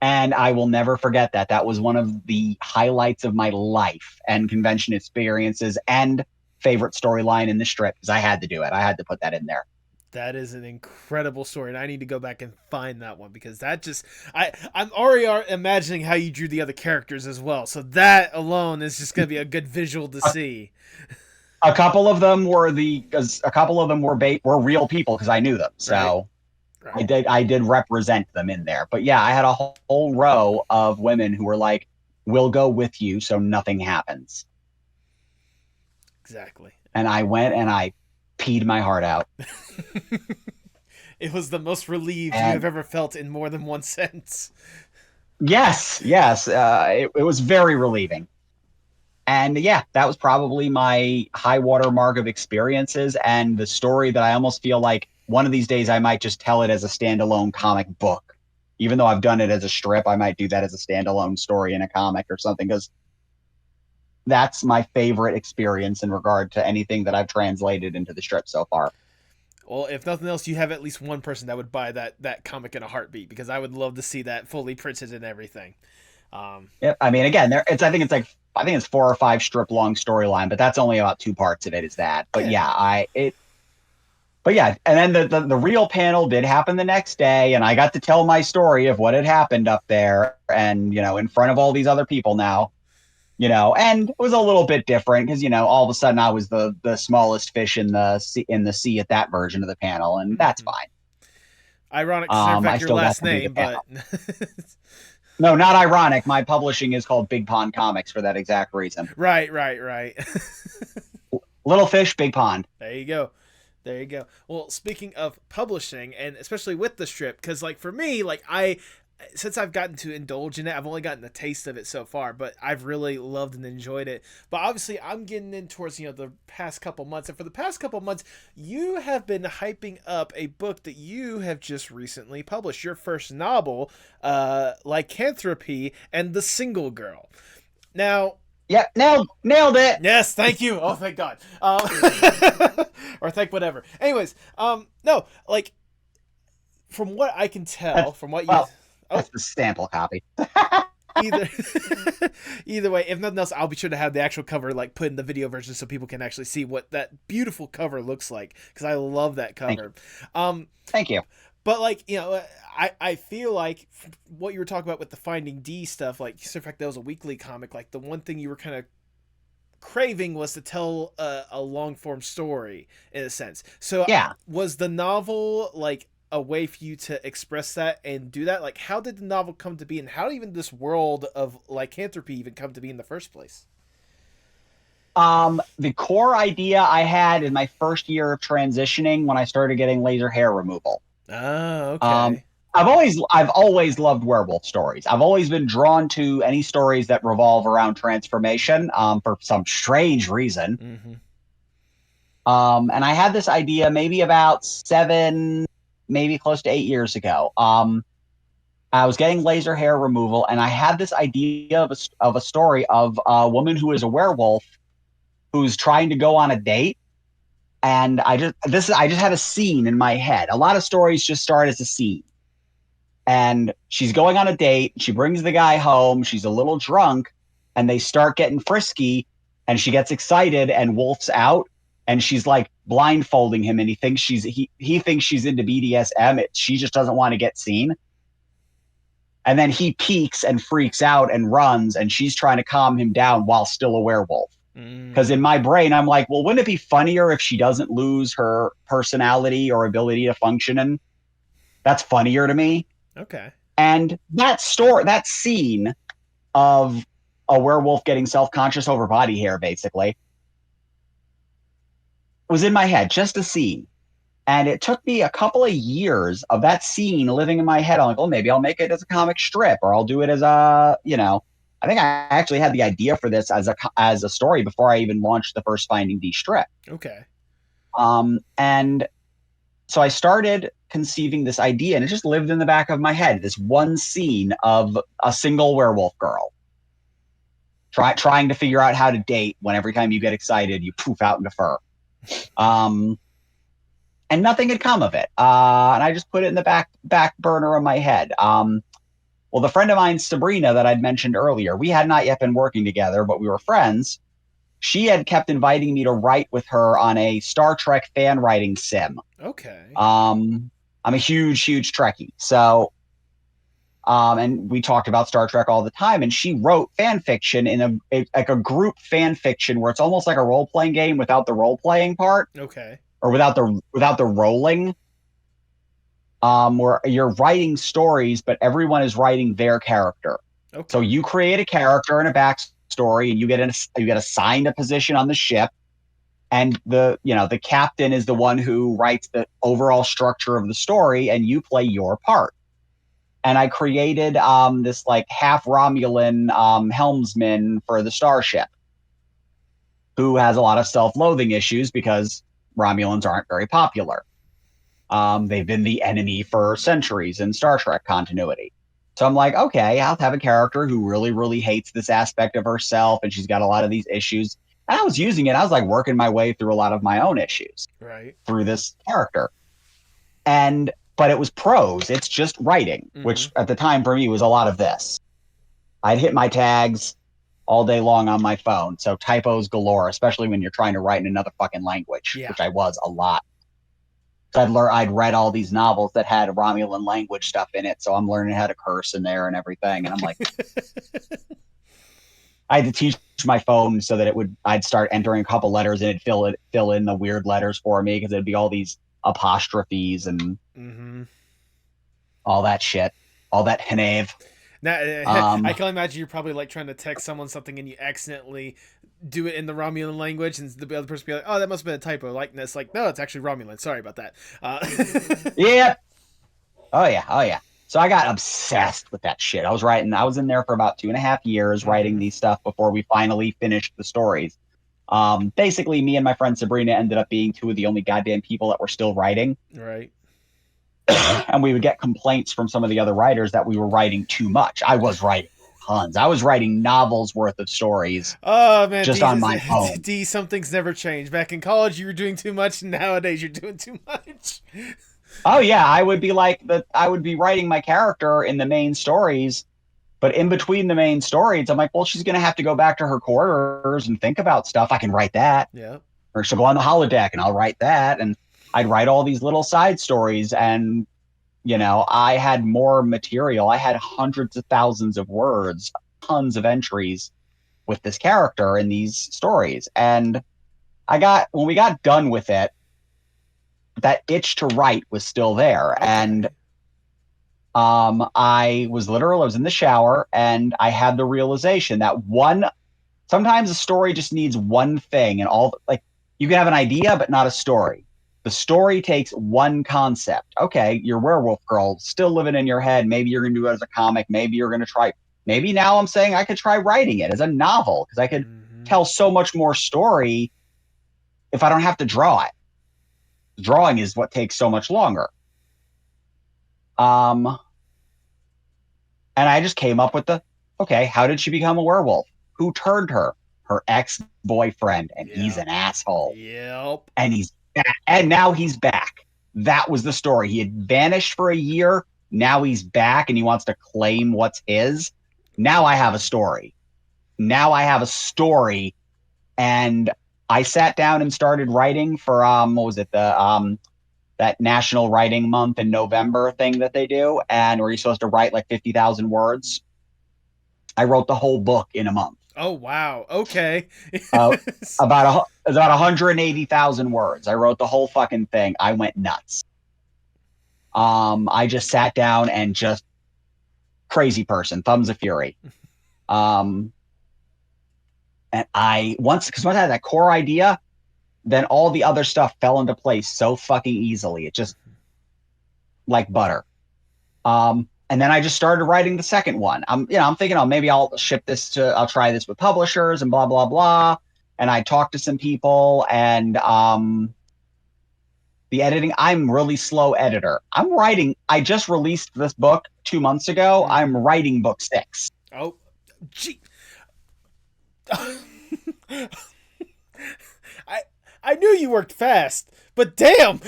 And I will never forget that. That was one of the highlights of my life and convention experiences and favorite storyline in the strip, because I had to do it. I had to put that in there. That is an incredible story, and I need to go back and find that one, because that just I'm already imagining how you drew the other characters as well. So that alone is just going to be a good visual to see. A couple of them were were real people because I knew them. So right. I did represent them in there. But yeah, I had a whole row of women who were like, "We'll go with you so nothing happens." Exactly. And I went and I peed my heart out. It was the most relieved you have ever felt in more than one sense. Yes. It was very relieving. And yeah, that was probably my high water mark of experiences, and the story that I almost feel like one of these days I might just tell it as a standalone comic book. Even though I've done it as a strip, I might do that as a standalone story in a comic or something, because that's my favorite experience in regard to anything that I've translated into the strip so far. Well, if nothing else, you have at least one person that would buy that comic in a heartbeat, because I would love to see that fully printed and everything. Yeah, I mean, again, I think it's 4 or 5 strip long storyline, but that's only about 2 parts of it. Is that? But yeah, and then the real panel did happen the next day, and I got to tell my story of what had happened up there, and in front of all these other people now. And it was a little bit different because all of a sudden I was the smallest fish in the sea at that version of the panel, and that's fine. Ironic, in fact, your last name, but no, not ironic. My publishing is called Big Pond Comics for that exact reason. Right. Little fish, big pond. There you go. Well, speaking of publishing, and especially with the strip, because like for me, since I've gotten to indulge in it, I've only gotten a taste of it so far, but I've really loved and enjoyed it. But obviously, I'm getting in towards the past couple months, and for the past couple months, you have been hyping up a book that you have just recently published, your first novel, Lycanthropy and the Single Girl. Now. Yep, nailed it. Yes, thank you. Oh, thank God. Or thank whatever. Anyways, no, from what I can tell, from what you. That's the sample copy. Either way, if nothing else, I'll be sure to have the actual cover put in the video version so people can actually see what that beautiful cover looks like, because I love that cover. Thank you. But I feel like what you were talking about with the Finding D stuff, in fact that was a weekly comic. The one thing you were kind of craving was to tell a long form story in a sense. So yeah, was the novel a way for you to express that and do that? How did the novel come to be, and how did even this world of lycanthropy even come to be in the first place? The core idea I had in my first year of transitioning when I started getting laser hair removal. Oh, okay. I've always loved werewolf stories. I've always been drawn to any stories that revolve around transformation, for some strange reason. Mm-hmm. And I had this idea maybe about 7, maybe close to 8 years ago. I was getting laser hair removal, and I had this idea of a story of a woman who is a werewolf who's trying to go on a date. And I just had a scene in my head. A lot of stories just start as a scene. And she's going on a date. She brings the guy home. She's a little drunk, and they start getting frisky, and she gets excited and wolfs out. And she's blindfolding him, and he thinks she's into BDSM. She just doesn't want to get seen. And then he peeks and freaks out and runs, and she's trying to calm him down while still a werewolf. Because in my brain, I'm like, well, wouldn't it be funnier if she doesn't lose her personality or ability to function? And that's funnier to me. Okay. And that scene of a werewolf getting self-conscious over body hair, basically, was in my head, just a scene. And it took me a couple of years of that scene living in my head. I'm like, well, maybe I'll make it as a comic strip, or I'll do it as I think I actually had the idea for this as a story before I even launched the first Finding D strip. Okay. And so I started conceiving this idea, and it just lived in the back of my head. This one scene of a single werewolf girl trying to figure out how to date when every time you get excited, you poof out into fur. And nothing had come of it. And I just put it in the back burner of my head. Well, the friend of mine, Sabrina, that I'd mentioned earlier, we had not yet been working together, but we were friends. She had kept inviting me to write with her on a Star Trek fan writing sim. Okay. I'm a huge Trekkie. So, and we talked about Star Trek all the time, and she wrote fan fiction in a group fan fiction where it's almost like a role-playing game without the role-playing part. Okay. Or without the rolling. Where you're writing stories, but everyone is writing their character. Okay. So you create a character and a backstory, and you get assigned a position on the ship, and the captain is the one who writes the overall structure of the story, and you play your part. And I created this half Romulan helmsman for the starship, who has a lot of self-loathing issues because Romulans aren't very popular. They've been the enemy for centuries in Star Trek continuity. So I'm like, okay, I'll have a character who really, really hates this aspect of herself, and she's got a lot of these issues. And I was using it. I was like working my way through a lot of my own issues through this character. But it was prose. It's just writing, which at the time for me was a lot of this. I'd hit my tags all day long on my phone. So typos galore, especially when you're trying to write in another fucking language, which I was a lot. So I'd read all these novels that had Romulan language stuff in it. So I'm learning how to curse in there and everything. And I'm like, I had to teach my phone so that I'd start entering a couple letters and it'd fill in the weird letters for me, because it'd be all these apostrophes and all that shit, all that Henave. Now, I can imagine you're probably like trying to text someone something and you accidentally do it in the Romulan language, and the other person be like, "Oh, that must have been a typo." Like, and it's like, no, it's actually Romulan. Sorry about that. Yeah. Oh yeah. So I got obsessed with that shit. I was in there for about 2.5 years writing these stuff before we finally finished the stories. Basically, me and my friend Sabrina ended up being two of the only goddamn people that were still writing. Right. And we would get complaints from some of the other writers that we were writing too much. I was writing tons. I was writing novels worth of stories. Oh man, just on my own. D, something's never changed. Back in college, you were doing too much, and nowadays you're doing too much. Oh yeah, I would be writing my character in the main stories, but in between the main stories, I'm like, well, she's gonna have to go back to her quarters and think about stuff. I can write that. Yeah. Or she'll go on the holodeck and I'll write that. And I'd write all these little side stories, and I had more material. I had hundreds of thousands of words, tons of entries with this character in these stories. And when we got done with it, that itch to write was still there. Okay. And I was in the shower, and I had the realization that sometimes a story just needs one thing, and you can have an idea, but not a story. The story takes one concept. Okay, your werewolf girl still living in your head. Maybe you're going to do it as a comic. Maybe you're going to try. Maybe now I'm saying I could try writing it as a novel, because I could tell so much more story if I don't have to draw it. Drawing is what takes so much longer. And I just came up with how did she become a werewolf? Who turned her? Her ex-boyfriend, and he's an asshole. Yep. And now he's back. That was the story. He had vanished for a year. Now he's back, and he wants to claim what's his. Now I have a story. And I sat down and started writing for that National Writing Month in November thing that they do, and where you're supposed to write like 50,000 words. I wrote the whole book in a month. Oh wow! Okay. About 180,000 words. I wrote the whole fucking thing. I went nuts. I just sat down and just crazy person, thumbs of fury. And once I had that core idea, then all the other stuff fell into place so fucking easily. It just like butter. And then I just started writing the second one. I'm thinking, maybe I'll try this with publishers and blah, blah, blah. And I talked to some people, and the editing, I'm really slow editor. I just released this book 2 months ago. I'm writing book 6. Oh, gee. I knew you worked fast, but damn.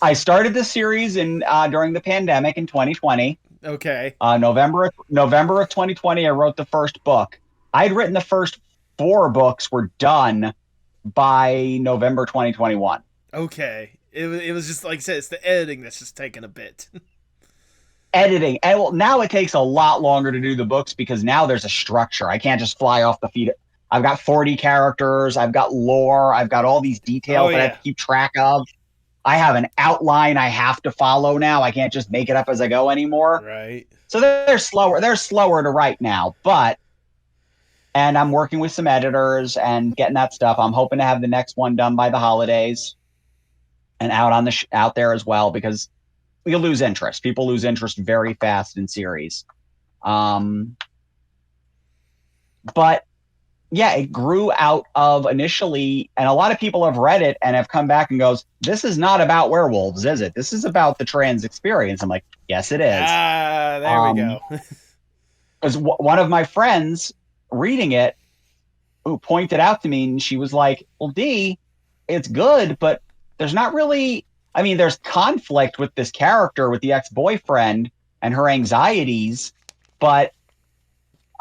I started the series during the pandemic in 2020. Okay. November of 2020, I wrote the first book. I'd written the first 4 books were done by November 2021. Okay. It was just like I said, it's the editing that's just taking a bit. Editing. And now it takes a lot longer to do the books, because now there's a structure. I can't just fly off the feet. I've got 40 characters. I've got lore. I've got all these details that I have to keep track of. I have an outline I have to follow now. I can't just make it up as I go anymore. Right. So they're slower. They're slower to write now, and I'm working with some editors and getting that stuff. I'm hoping to have the next one done by the holidays and out there as well, because we lose interest. People lose interest very fast in series. But yeah, it grew out of initially, and a lot of people have read it and have come back and goes, this is not about werewolves, is it? This is about the trans experience. I'm like, yes, it is. Ah, there we go. Because one of my friends reading it, who pointed out to me, and she was like, well, Dee, it's good, but there's not really, I mean, there's conflict with this character, with the ex-boyfriend and her anxieties, but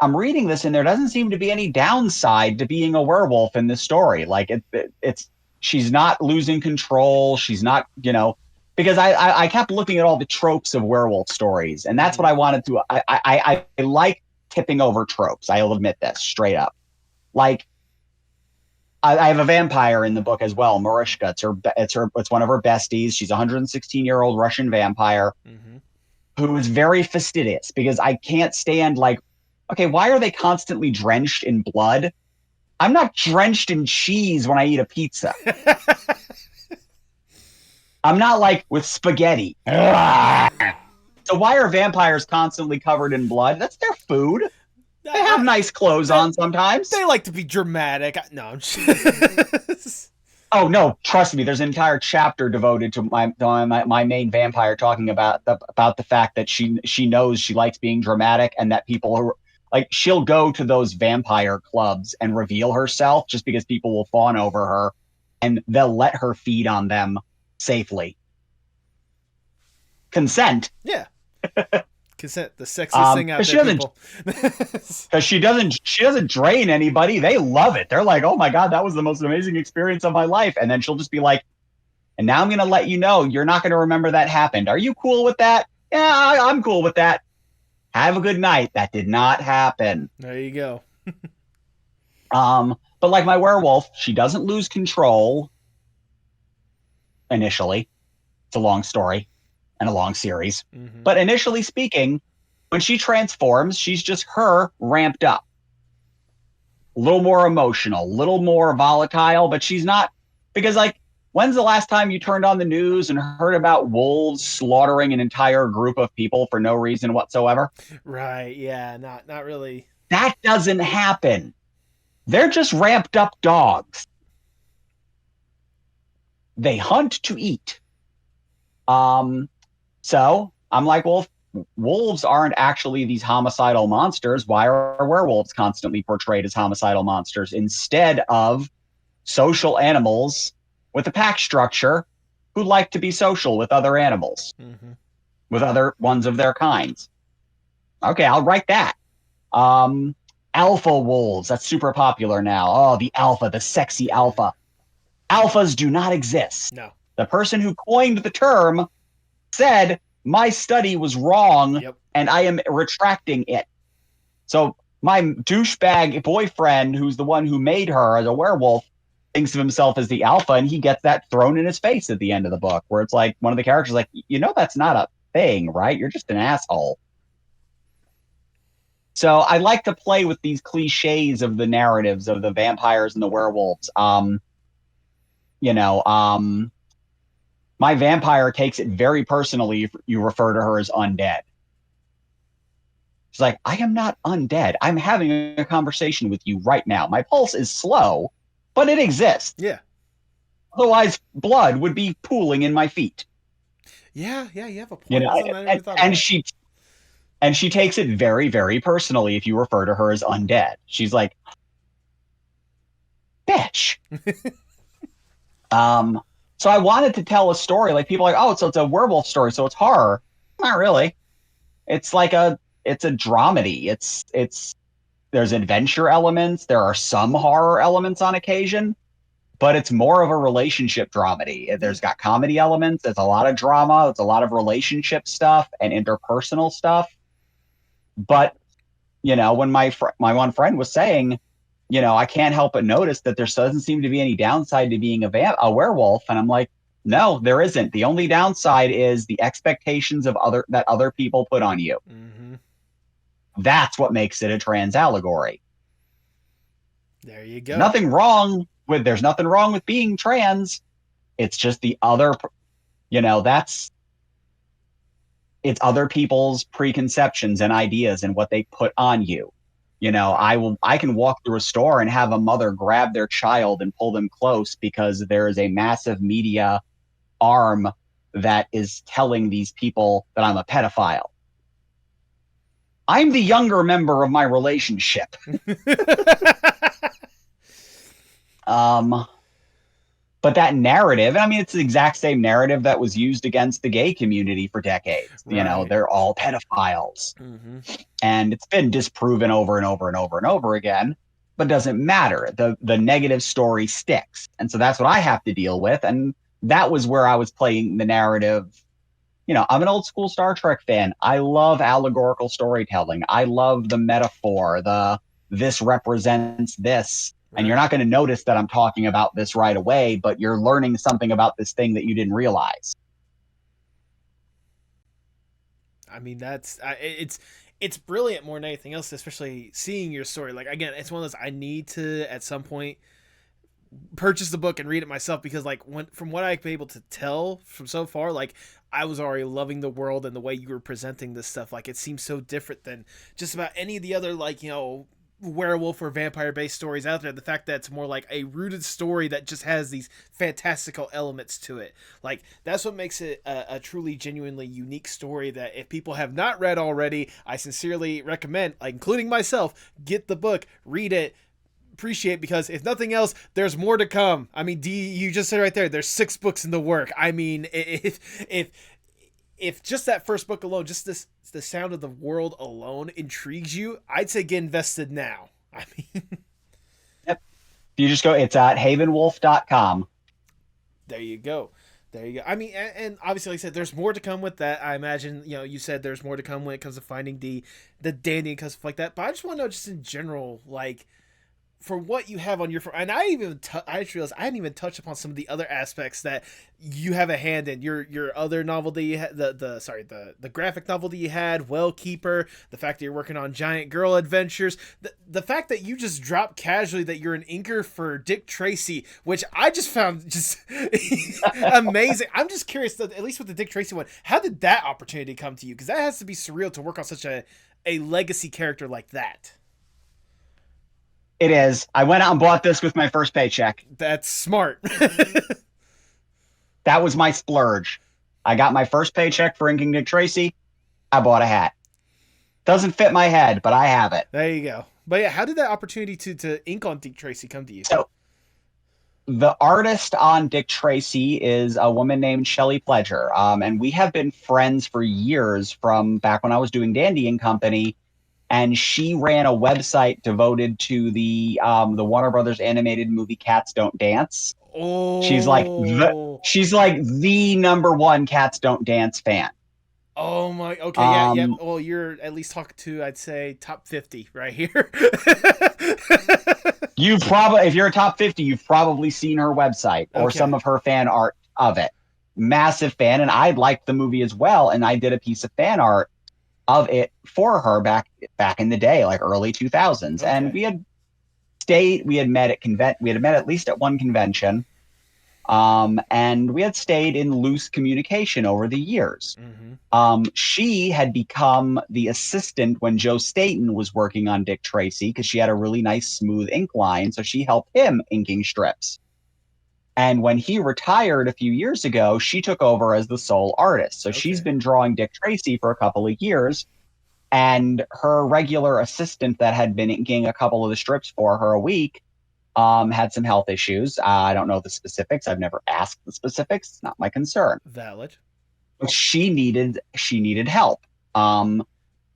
I'm reading this and there doesn't seem to be any downside to being a werewolf in this story. Like it's she's not losing control. She's not, because I kept looking at all the tropes of werewolf stories, and that's what I wanted to. I like tipping over tropes. I'll admit this straight up. Like I have a vampire in the book as well, Marishka. It's one of her besties. She's a 116-year-old Russian vampire who is very fastidious because I can't stand like, okay, why are they constantly drenched in blood? I'm not drenched in cheese when I eat a pizza. I'm not like with spaghetti. So why are vampires constantly covered in blood? That's their food. They have nice clothes on sometimes. They like to be dramatic. No, I'm just... Oh no, trust me. There's an entire chapter devoted to my main vampire talking about the fact that she knows she likes being dramatic, and that people who like she'll go to those vampire clubs and reveal herself just because people will fawn over her, and they'll let her feed on them safely. Consent. Yeah. Consent, the sexiest thing out there, people. Because she doesn't drain anybody. They love it. They're like, oh my God, that was the most amazing experience of my life. And then she'll just be like, and now I'm going to let you know, you're not going to remember that happened. Are you cool with that? Yeah, I'm cool with that. Have a good night. That did not happen. There you go. But like my werewolf, she doesn't lose control initially. It's a long story and a long series. But initially speaking, when she transforms, she's just her ramped up. A little more emotional, a little more volatile, but she's not, because like, when's the last time you turned on the news and heard about wolves slaughtering an entire group of people for no reason whatsoever? Right, yeah, not really. That doesn't happen. They're just ramped up dogs. They hunt to eat. So I'm like, well, if wolves aren't actually these homicidal monsters, why are werewolves constantly portrayed as homicidal monsters instead of social animals with a pack structure who like to be social with other animals, with other ones of their kinds? Okay, I'll write that. Alpha wolves, that's super popular now. Oh, the alpha, the sexy alpha. Alphas do not exist. No. The person who coined the term said, my study was wrong, and I am retracting it. So my douchebag boyfriend, who's the one who made her as a werewolf, thinks of himself as the alpha, and he gets that thrown in his face at the end of the book, where it's like one of the characters like, that's not a thing, right? You're just an asshole. So I like to play with these cliches of the narratives of the vampires and the werewolves. My vampire takes it very personally if you refer to her as undead. She's like, I am not undead. I'm having a conversation with you right now. My pulse is slow, but it exists. Yeah. Otherwise, blood would be pooling in my feet. Yeah, you have a point. And she takes it very, very personally if you refer to her as undead. She's like, bitch. So I wanted to tell a story. Like, people are like, oh, so it's a werewolf story, so it's horror. Not really. It's like it's a dramedy. There's adventure elements. There are some horror elements on occasion, but it's more of a relationship dramedy. There's got comedy elements. There's a lot of drama. It's a lot of relationship stuff and interpersonal stuff. But, when my one friend was saying, I can't help but notice that there doesn't seem to be any downside to being a werewolf. And I'm like, no, there isn't. The only downside is the expectations that other people put on you. That's what makes it a trans allegory. There you go. There's nothing wrong with being trans. It's just the other, it's other people's preconceptions and ideas and what they put on you. I can walk through a store and have a mother grab their child and pull them close because there is a massive media arm that is telling these people that I'm a pedophile. I'm the younger member of my relationship. But that narrative, I mean, it's the exact same narrative that was used against the gay community for decades. Right. They're all pedophiles. Mm-hmm. And it's been disproven over and over and over and over again, but doesn't matter. The negative story sticks. And so that's what I have to deal with. And that was where I was playing the narrative. I'm an old school Star Trek fan. I love allegorical storytelling. I love the metaphor, this represents this. And you're not going to notice that I'm talking about this right away, but you're learning something about this thing that you didn't realize. I mean, it's brilliant more than anything else, especially seeing your story. Like, again, it's one of those I need to at some point purchase the book and read it myself, because like from what I've been able to tell from so far, like I was already loving the world and the way you were presenting this stuff. Like, it seems so different than just about any of the other, like, werewolf or vampire based stories out there. The fact that it's more like a rooted story that just has these fantastical elements to it, like that's what makes it a truly genuinely unique story that if people have not read already, I sincerely recommend, like, including myself, get the book, read it, appreciate, because if nothing else, there's more to come. I mean, Dee, you just said right there, there's 6 books in the work. I mean, if just that first book alone, just the sound of the world alone intrigues you, I'd say get invested now. I mean, yep. You just go, it's at havenwolf.com. There you go. I mean, and obviously, like I said, there's more to come with that. I imagine, you said there's more to come when it comes to finding the dandy and stuff like that. But I just want to know, just in general, like, for what you have on your, and I just realized I hadn't even touched upon some of the other aspects that you have a hand in. Your other novel that you had, the graphic novel that you had, Well Keeper, the fact that you're working on Giant Girl Adventures, the fact that you just dropped casually that you're an inker for Dick Tracy, which I just found just amazing. I'm just curious, that, at least with the Dick Tracy one, how did that opportunity come to you? Because that has to be surreal to work on such a legacy character like that. It is. I went out and bought this with my first paycheck. That's smart. That was my splurge. I got my first paycheck for inking Dick Tracy. I bought a hat. Doesn't fit my head, but I have it. There you go. But yeah, how did that opportunity to ink on Dick Tracy come to you? So, the artist on Dick Tracy is a woman named Shelley Pledger. And we have been friends for years, from back when I was doing Dandy and Company. And she ran a website devoted to the Warner Brothers animated movie Cats Don't Dance. Oh, she's like the number one Cats Don't Dance fan. Oh my, okay, yeah. Well, you're at least talking to, I'd say, top 50 right here. If you're a top 50, you've probably seen her website or some of her fan art of it. Massive fan, and I liked the movie as well, and I did a piece of fan art of it for her back in the day, like early 2000s. Okay. And we had met at least at one convention. And we had stayed in loose communication over the years. Mm-hmm. She had become the assistant when Joe Staten was working on Dick Tracy, because she had a really nice smooth ink line. So she helped him inking strips. And when he retired a few years ago, she took over as the sole artist. So she's been drawing Dick Tracy for a couple of years. And her regular assistant that had been inking a couple of the strips for her a week had some health issues. I don't know the specifics. I've never asked the specifics. It's not my concern. Valid. But she needed help. And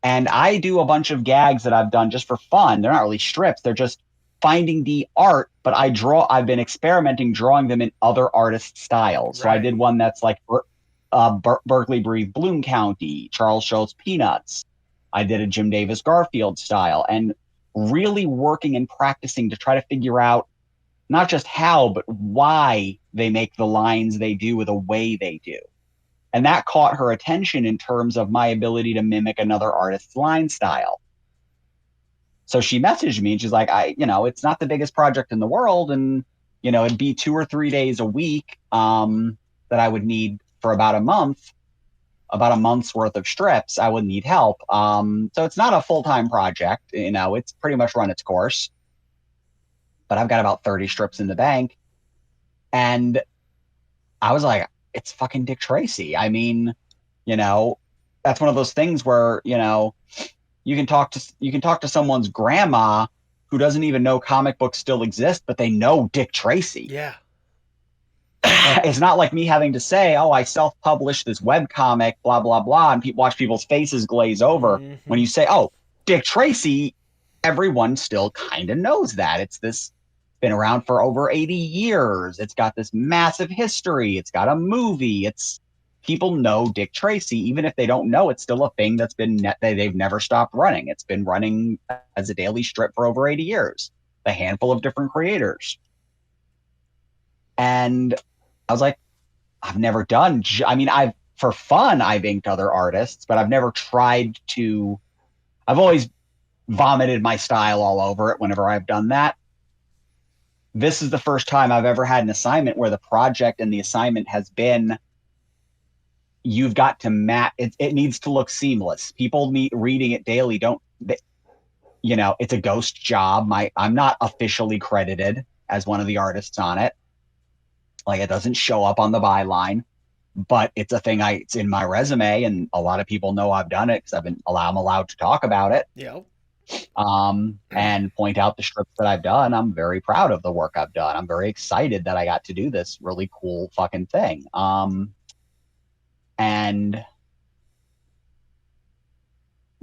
I do a bunch of gags that I've done just for fun. They're not really strips. They're just finding the art, but I've been experimenting drawing them in other artist styles. Right. So I did one that's like Berkeley Breathe Bloom County, Charles Schultz Peanuts. I did a Jim Davis Garfield style, and really working and practicing to try to figure out not just how, but why they make the lines they do the way they do. And that caught her attention in terms of my ability to mimic another artist's line style. So she messaged me and she's like, it's not the biggest project in the world. And, it'd be 2 or 3 days a week that I would need for about a month. about a month's worth of strips, I would need help. So it's not a full-time project. It's pretty much run its course. But I've got about 30 strips in the bank. And I was like, it's fucking Dick Tracy. I mean, that's one of those things where, you can talk to someone's grandma who doesn't even know comic books still exist, but they know Dick Tracy. Yeah. It's not like me having to say, oh, I self-published this webcomic, blah, blah, blah, and watch people's faces glaze over. Mm-hmm. When you say, oh, Dick Tracy, everyone still kind of knows that. It's been around for over 80 years. It's got this massive history. It's got a movie. People know Dick Tracy, even if they don't know, it's still a thing they've never stopped running. It's been running as a daily strip for over 80 years, a handful of different creators. And I was like, I've never done, for fun, I've inked other artists, but I've never tried to, I've always vomited my style all over it whenever I've done that. This is the first time I've ever had an assignment where the project and the assignment has been, you've got to match, it needs to look seamless. People reading it daily it's a ghost job. I'm not officially credited as one of the artists on it. Like, it doesn't show up on the byline, but it's a thing it's in my resume, and a lot of people know I've done it because I'm allowed to talk about it. Yeah. And point out the strips that I've done. I'm very proud of the work I've done. I'm very excited that I got to do this really cool fucking thing. And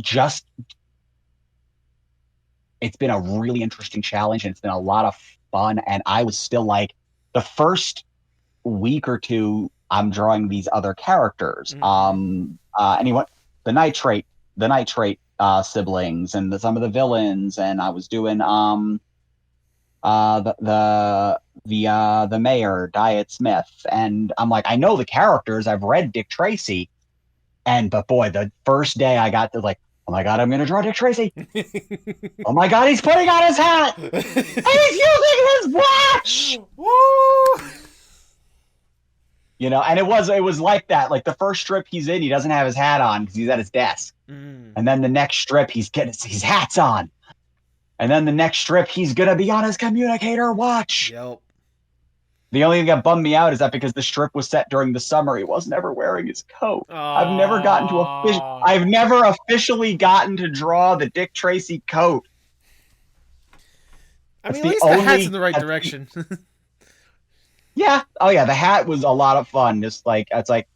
just, it's been a really interesting challenge, and it's been a lot of fun. And I was still like, the first week or two, I'm drawing these other characters. Mm-hmm. The nitrate siblings and some of the villains, and I was doing the mayor, Diet Smith, and I'm like, I know the characters. I've read Dick Tracy, but boy, the first day I got to like, oh my god, I'm gonna draw Dick Tracy. Oh my god, he's putting on his hat and he's using his watch. Woo! And it was like that. Like, the first strip he's in, he doesn't have his hat on because he's at his desk. And then the next strip, he's getting his hat's on. And then the next strip, he's going to be on his communicator watch. Yep. The only thing that bummed me out is that because the strip was set during the summer, he wasn't ever wearing his coat. I've never officially gotten to draw the Dick Tracy coat. I mean, at least the hat's in the right direction. Yeah. Oh yeah. The hat was a lot of fun. Just like, it's like,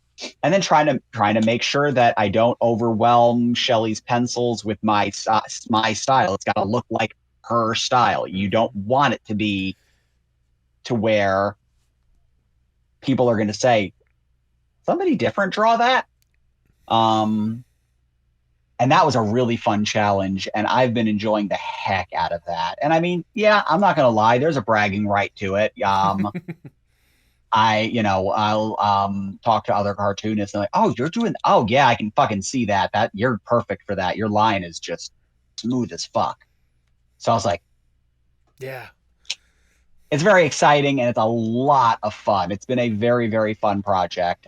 and then trying to make sure that I don't overwhelm Shelley's pencils with my style. It's got to look like her style. You don't want it to be to where people are going to say, somebody different draw that. And that was a really fun challenge, and I've been enjoying the heck out of that. And I mean, yeah, I'm not going to lie. There's a bragging right to it. I'll talk to other cartoonists and like, oh, oh yeah, I can fucking see that you're perfect for that. Your line is just smooth as fuck. So I was like, yeah, it's very exciting, and it's a lot of fun. It's been a very, very fun project.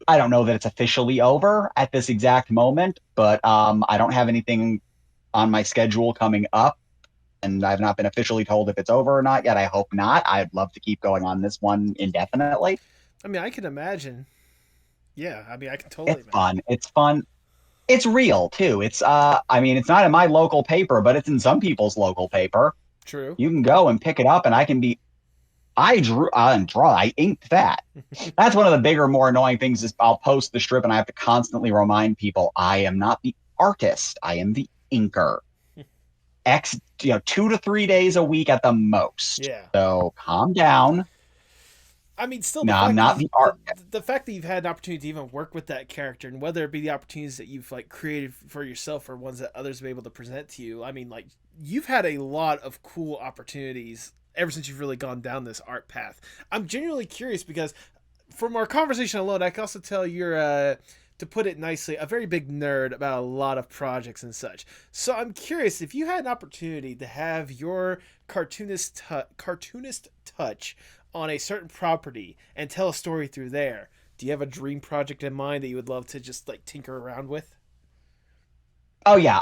I don't know that it's officially over at this exact moment, but I don't have anything on my schedule coming up, and I've not been officially told if it's over or not yet. I hope not. I'd love to keep going on this one indefinitely. I mean, I can imagine. Yeah, I mean, I can totally imagine. Fun. It's fun. It's real, too. It's it's not in my local paper, but it's in some people's local paper. True. You can go and pick it up, and I inked that. That's one of the bigger, more annoying things is I'll post the strip and I have to constantly remind people I am not the artist. I am the inker. 2 to 3 days a week at the most. Yeah. So calm down. I mean, still, I'm not the artist. The fact that you've had an opportunity to even work with that character, and whether it be the opportunities that you've like created for yourself or ones that others will be able to present to you, I mean, like, you've had a lot of cool opportunities ever since you've really gone down this art path. I'm genuinely curious because from our conversation alone, I can also tell you're, to put it nicely, a very big nerd about a lot of projects and such. So I'm curious, if you had an opportunity to have your cartoonist touch on a certain property and tell a story through there, Do you have a dream project in mind that you would love to just like tinker around with? Oh yeah.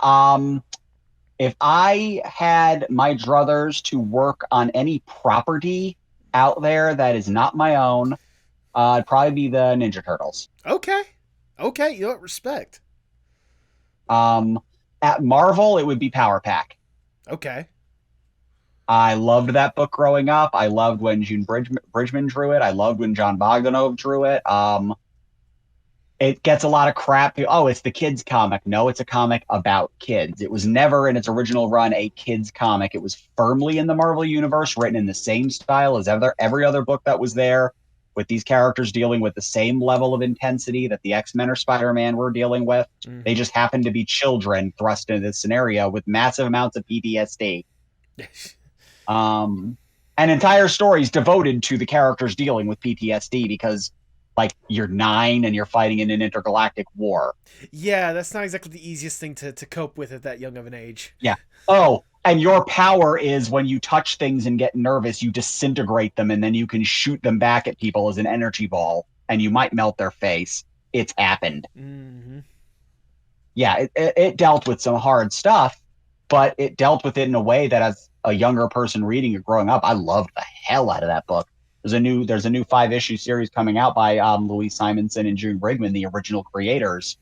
If I had my druthers to work on any property out there that is not my own, it'd probably be the Ninja Turtles. Okay. Okay, you know what? Respect. Um, at Marvel, it would be Power Pack. Okay. I loved that book growing up. I loved when Bridgman drew it. I loved when John Bogdanove drew it. It gets a lot of crap. Oh, it's the kids comic. No, it's a comic about kids. It was never in its original run a kids comic. It was firmly in the Marvel universe, written in the same style as every other book that was there, with these characters dealing with the same level of intensity that the X-Men or Spider-Man were dealing with. They just happened to be children thrust into this scenario with massive amounts of PTSD. And entire stories devoted to the characters dealing with PTSD because like you're 9 and you're fighting in an intergalactic war. Yeah, that's not exactly the easiest thing to cope with at that young of an age. Yeah. Oh, and your power is when you touch things and get nervous, you disintegrate them and then you can shoot them back at people as an energy ball and you might melt their face. It's happened. Mm-hmm. Yeah, it dealt with some hard stuff, but it dealt with it in a way that as a younger person reading it growing up, I loved the hell out of that book. There's a new 5-issue series coming out by Louise Simonson and June Brigman, the original creators,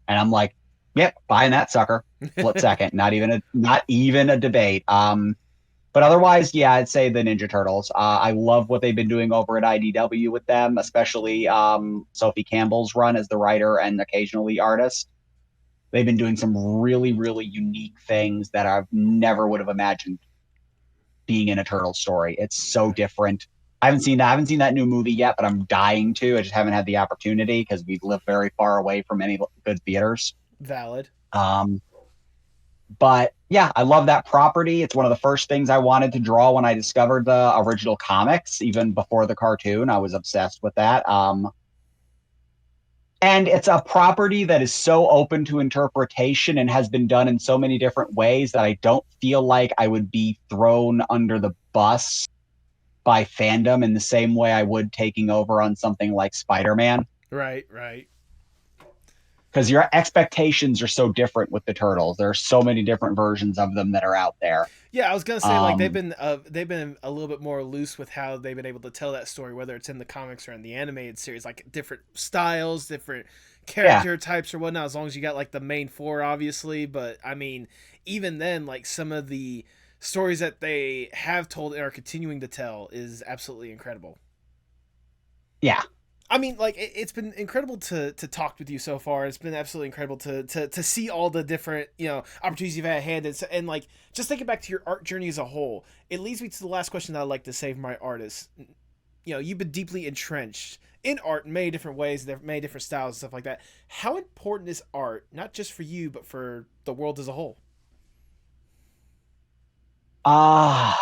and I'm like, yep, buying that sucker. Split second, not even a debate. But otherwise, yeah, I'd say the Ninja Turtles. I love what they've been doing over at IDW with them, especially Sophie Campbell's run as the writer and occasionally artist. They've been doing some really, really unique things that I never would have imagined being in a turtle story. It's so different. I haven't seen that new movie yet, but I'm dying to. I just haven't had the opportunity because we live very far away from any good theaters. Valid. But yeah, I love that property. It's one of the first things I wanted to draw when I discovered the original comics, even before the cartoon. I was obsessed with that. And it's a property that is so open to interpretation and has been done in so many different ways that I don't feel like I would be thrown under the bus by fandom in the same way I would taking over on something like Spider-Man. Right, right. Because your expectations are so different with the Turtles. There are so many different versions of them that are out there. Yeah, I was gonna say like they've been a little bit more loose with how they've been able to tell that story, whether it's in the comics or in the animated series, like different styles, different character types or whatnot. As long as you got like the main four, obviously. But I mean, even then, like some of the stories that they have told and are continuing to tell is absolutely incredible. Yeah. I mean, like it's been incredible to talk with you so far. It's been absolutely incredible to see all the different opportunities you've had at hand, and like just thinking back to your art journey as a whole. It leads me to the last question that I like to say for my artists. You've been deeply entrenched in art in many different ways, many different styles and stuff like that. How important is art, not just for you, but for the world as a whole? Hard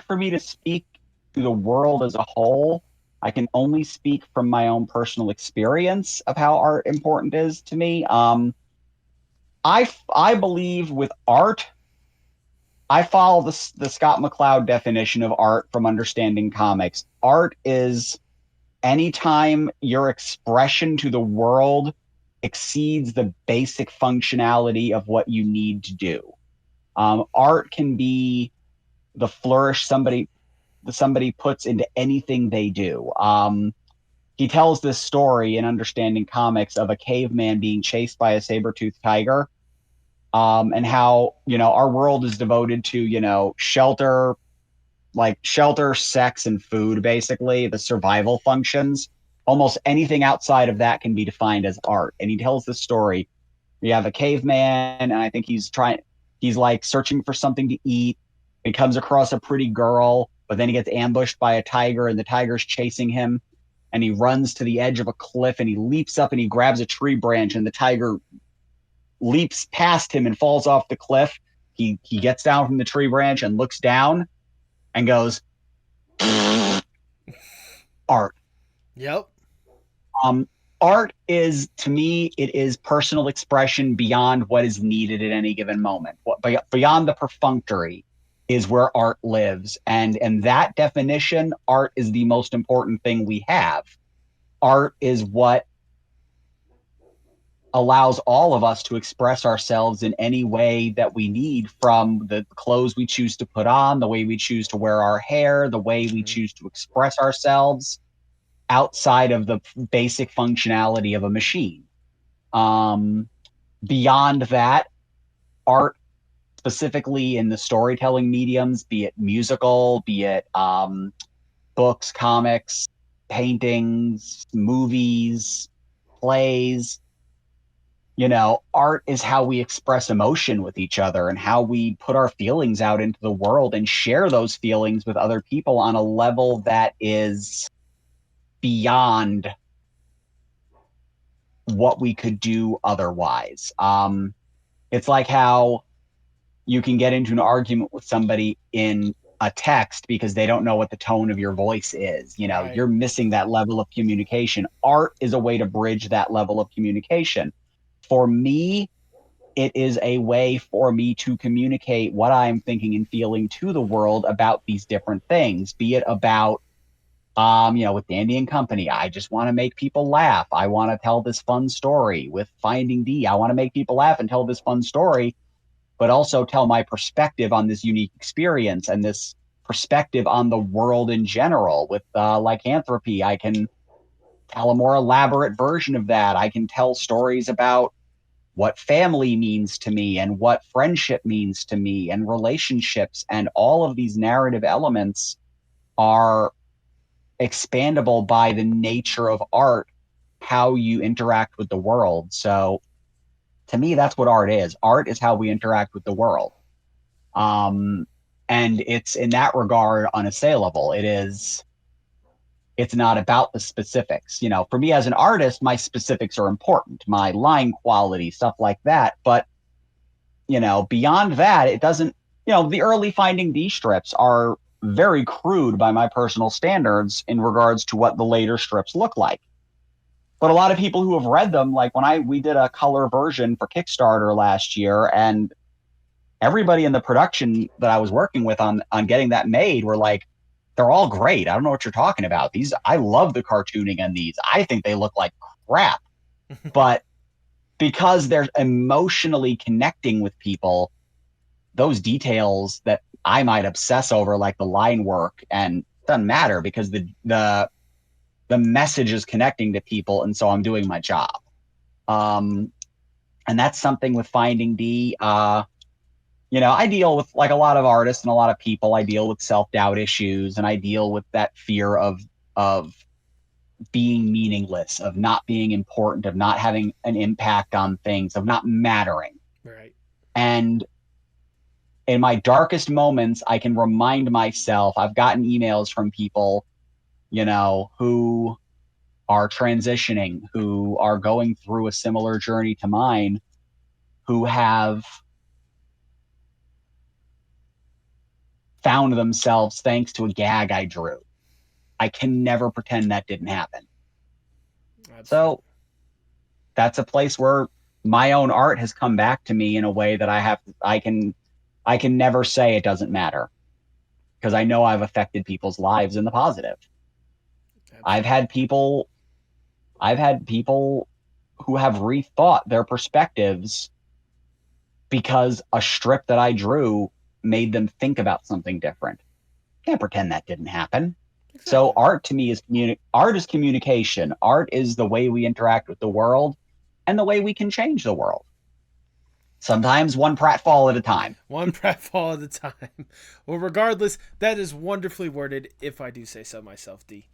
for me to speak to the world as a whole. I can only speak from my own personal experience of how art important is to me. I believe with art, I follow the Scott McCloud definition of art from understanding comics. Art is anytime your expression to the world exceeds the basic functionality of what you need to do. Art can be the flourish somebody puts into anything they do. He tells this story in Understanding Comics of a caveman being chased by a saber-toothed tiger, and how, our world is devoted to, shelter, sex, and food, basically, the survival functions. Almost anything outside of that can be defined as art. And he tells this story. You have a caveman, and I think he's like searching for something to eat. He comes across a pretty girl, but then he gets ambushed by a tiger and the tiger's chasing him, and he runs to the edge of a cliff and he leaps up and he grabs a tree branch and the tiger leaps past him and falls off the cliff. He gets down from the tree branch and looks down and goes, art. Yep. Art is, to me, it is personal expression beyond what is needed at any given moment. Beyond the perfunctory. is where art lives. And that definition, art is the most important thing we have. Art is what allows all of us to express ourselves in any way that we need, from the clothes we choose to put on, the way we choose to wear our hair, the way we choose to express ourselves outside of the basic functionality of a machine. Beyond that, art, specifically in the storytelling mediums, be it musical, be it books, comics, paintings, movies, plays, art is how we express emotion with each other and how we put our feelings out into the world and share those feelings with other people on a level that is beyond what we could do otherwise. It's like how you can get into an argument with somebody in a text because they don't know what the tone of your voice is. Right. You're missing that level of communication. Art is a way to bridge that level of communication. For me, it is a way for me to communicate what I'm thinking and feeling to the world about these different things, be it about, with Dandy and Company, I just want to make people laugh. I want to tell this fun story. With Finding Dee, I want to make people laugh and tell this fun story, but also tell my perspective on this unique experience and this perspective on the world in general. With Lycanthropy, I can tell a more elaborate version of that. I can tell stories about what family means to me and what friendship means to me and relationships, and all of these narrative elements are expandable by the nature of art, how you interact with the world. So to me, that's what art is. Art is how we interact with the world. And it's in that regard unassailable. It's not about the specifics. For me as an artist, my specifics are important, my line quality, stuff like that. But, beyond that, it doesn't, the early Finding Dee strips are very crude by my personal standards in regards to what the later strips look like. But a lot of people who have read them, like when we did a color version for Kickstarter last year, and everybody in the production that I was working with on getting that made were like, they're all great. I don't know what you're talking about. I love the cartooning in these. I think they look like crap. But because they're emotionally connecting with people, those details that I might obsess over, like the line work, and it doesn't matter because the message is connecting to people, and so I'm doing my job. And that's something with Finding Dee. I deal with, like a lot of artists and a lot of people, I deal with self-doubt issues, and I deal with that fear of being meaningless, of not being important, of not having an impact on things, of not mattering. Right. And in my darkest moments, I can remind myself, I've gotten emails from people, who are transitioning, who are going through a similar journey to mine, who have found themselves thanks to a gag I drew. I can never pretend that didn't happen. Absolutely. So that's a place where my own art has come back to me in a way that I can never say it doesn't matter, because I know I've affected people's lives in the positive. Absolutely. I've had people who have rethought their perspectives because a strip that I drew made them think about something different. Can't pretend that didn't happen. Exactly. So art to me is art is communication. Art is the way we interact with the world and the way we can change the world. Sometimes one pratfall at a time. One pratfall at a time. Well, regardless, that is wonderfully worded, if I do say so myself, Dee.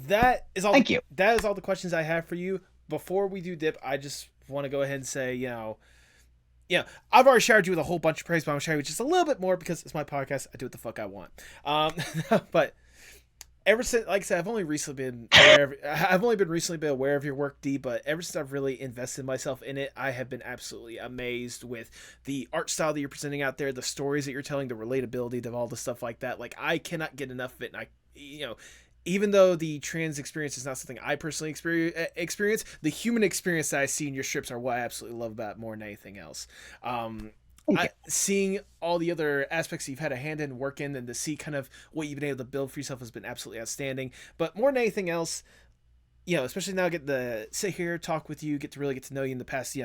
That is all. Thank you. That is all the questions I have for you. Before we do dip, I just want to go ahead and say, I've already showered you with a whole bunch of praise, but I'm showering you just a little bit more because it's my podcast. I do what the fuck I want. But ever since, like I said, I've only been recently aware of your work, Dee, but ever since I've really invested myself in it, I have been absolutely amazed with the art style that you're presenting out there, the stories that you're telling, the relatability of all the stuff like that. Like, I cannot get enough of it, and even though the trans experience is not something I personally experience, the human experience that I see in your strips are what I absolutely love about it more than anything else. Thank you. Seeing all the other aspects you've had a hand in work in, and to see kind of what you've been able to build for yourself has been absolutely outstanding. But more than anything else, especially now get to sit here, talk with you, get to really get to know you in the past,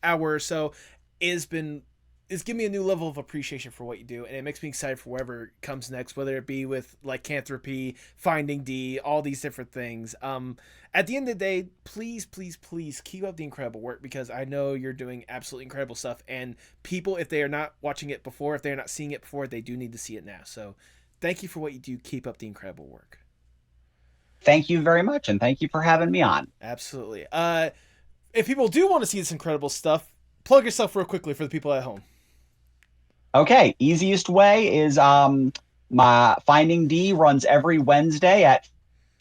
hour or so, is giving me a new level of appreciation for what you do, and it makes me excited for whatever comes next, whether it be with lycanthropy, Finding Dee, all these different things. At the end of the day, please, please, please keep up the incredible work, because I know you're doing absolutely incredible stuff, and people, if they are not watching it before, if they're not seeing it before, they do need to see it now. So thank you for what you do. Keep up the incredible work. Thank you very much, and thank you for having me on. Absolutely. If people do want to see this incredible stuff, plug yourself real quickly for the people at home. Okay, easiest way is my Finding Dee runs every Wednesday at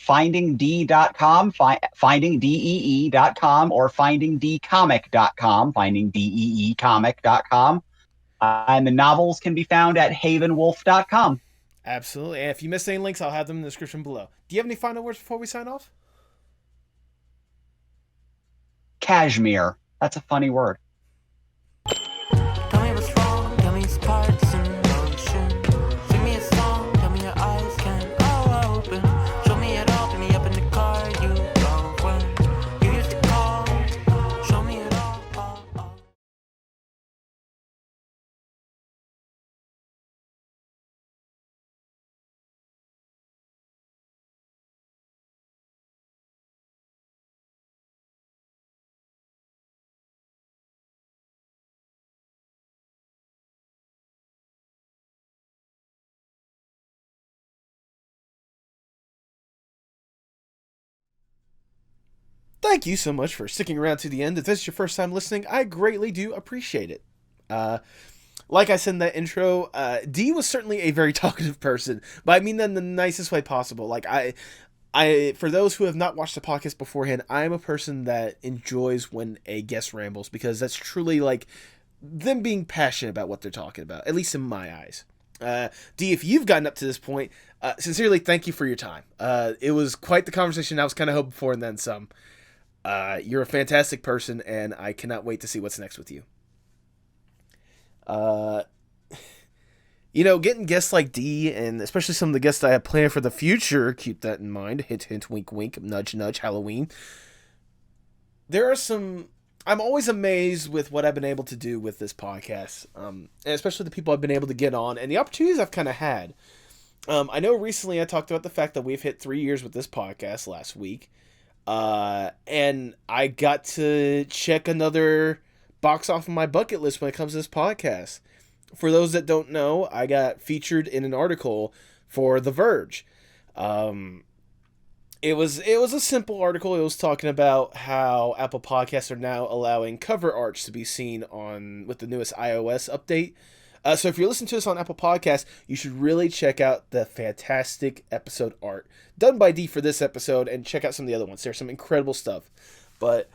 findingdee.com, findingdee.com, or findingdeecomic.com, findingdeecomic.com. And the novels can be found at havenwolf.com. Absolutely. And if you missed any links, I'll have them in the description below. Do you have any final words before we sign off? Cashmere. That's a funny word. Tell me what's wrong, tell me it's parts in motion. Sing me a song, tell me your eyes can all open. Show me it all, pick me up in the car you go when you used to call. Show me it all. Thank you so much for sticking around to the end. If this is your first time listening, I greatly do appreciate it. Like I said in that intro, Dee was certainly a very talkative person, but I mean that in the nicest way possible. Like for those who have not watched the podcast beforehand, I am a person that enjoys when a guest rambles, because that's truly like them being passionate about what they're talking about, at least in my eyes. Dee, if you've gotten up to this point, sincerely, thank you for your time. It was quite the conversation I was kind of hoping for, and then some. You're a fantastic person, and I cannot wait to see what's next with you. Getting guests like Dee, and especially some of the guests I have planned for the future, keep that in mind. Hint, hint, wink, wink, nudge, nudge, Halloween. I'm always amazed with what I've been able to do with this podcast, and especially the people I've been able to get on, and the opportunities I've kind of had. I know recently I talked about the fact that we've hit 3 years with this podcast last week. And I got to check another box off of my bucket list when it comes to this podcast. For those that don't know, I got featured in an article for The Verge. It was a simple article. It was talking about how Apple Podcasts are now allowing cover arts to be seen with the newest iOS update. So if you're listening to this on Apple Podcasts, you should really check out the fantastic episode art done by Dee for this episode, and check out some of the other ones. There's some incredible stuff. But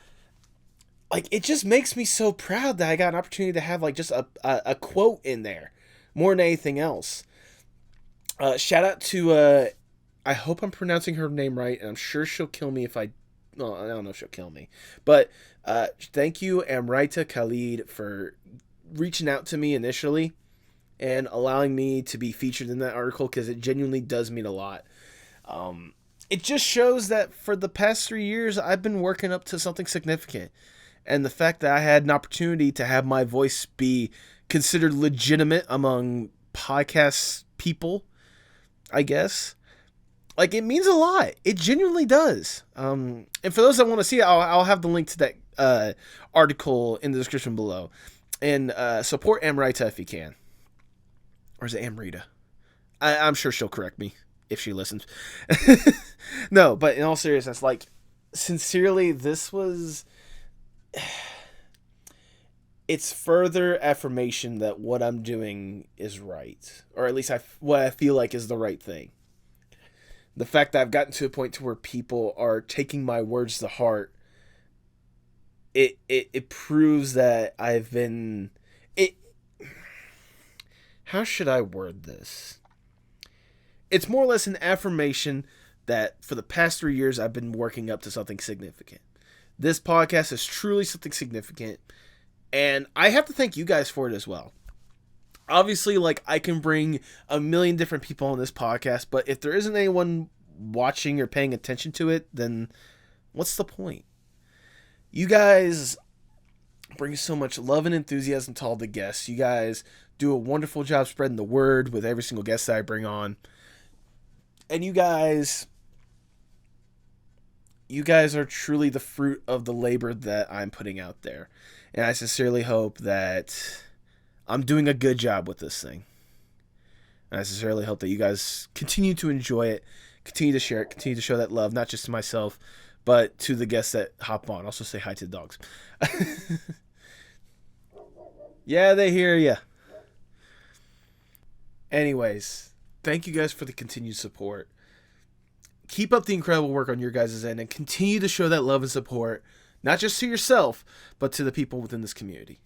it just makes me so proud that I got an opportunity to have just a quote in there more than anything else. Shout out to I hope I'm pronouncing her name right, and I'm sure she'll kill me if I don't know if she'll kill me. But thank you, Amrita Khalid, for reaching out to me initially and allowing me to be featured in that article, because it genuinely does mean a lot. It just shows that for the past 3 years, I've been working up to something significant. And the fact that I had an opportunity to have my voice be considered legitimate among podcast people, I guess, it means a lot. It genuinely does. And for those that want to see it, I'll have the link to that article in the description below. And support Amrita if you can. Or is it Amrita? I'm sure she'll correct me if she listens. No, but in all seriousness, sincerely, this was... It's further affirmation that what I'm doing is right. Or at least what I feel like is the right thing. The fact that I've gotten to a point to where people are taking my words to heart, it proves that I've been... How should I word this? It's more or less an affirmation that for the past 3 years, I've been working up to something significant. This podcast is truly something significant, And I have to thank you guys for it as well. Obviously, like, I can bring a million different people on this podcast, but if there isn't anyone watching or paying attention to it, then what's the point? You guys bring so much love and enthusiasm to all the guests. You guys do a wonderful job spreading the word with every single guest that I bring on. And you guys are truly the fruit of the labor that I'm putting out there. And I sincerely hope that I'm doing a good job with this thing. And I sincerely hope that you guys continue to enjoy it, continue to share it, continue to show that love, not just to myself, but to the guests that hop on. Also say hi to the dogs. Yeah, they hear ya. Anyways, thank you guys for the continued support. Keep up the incredible work on your guys' end and continue to show that love and support, not just to yourself, but to the people within this community.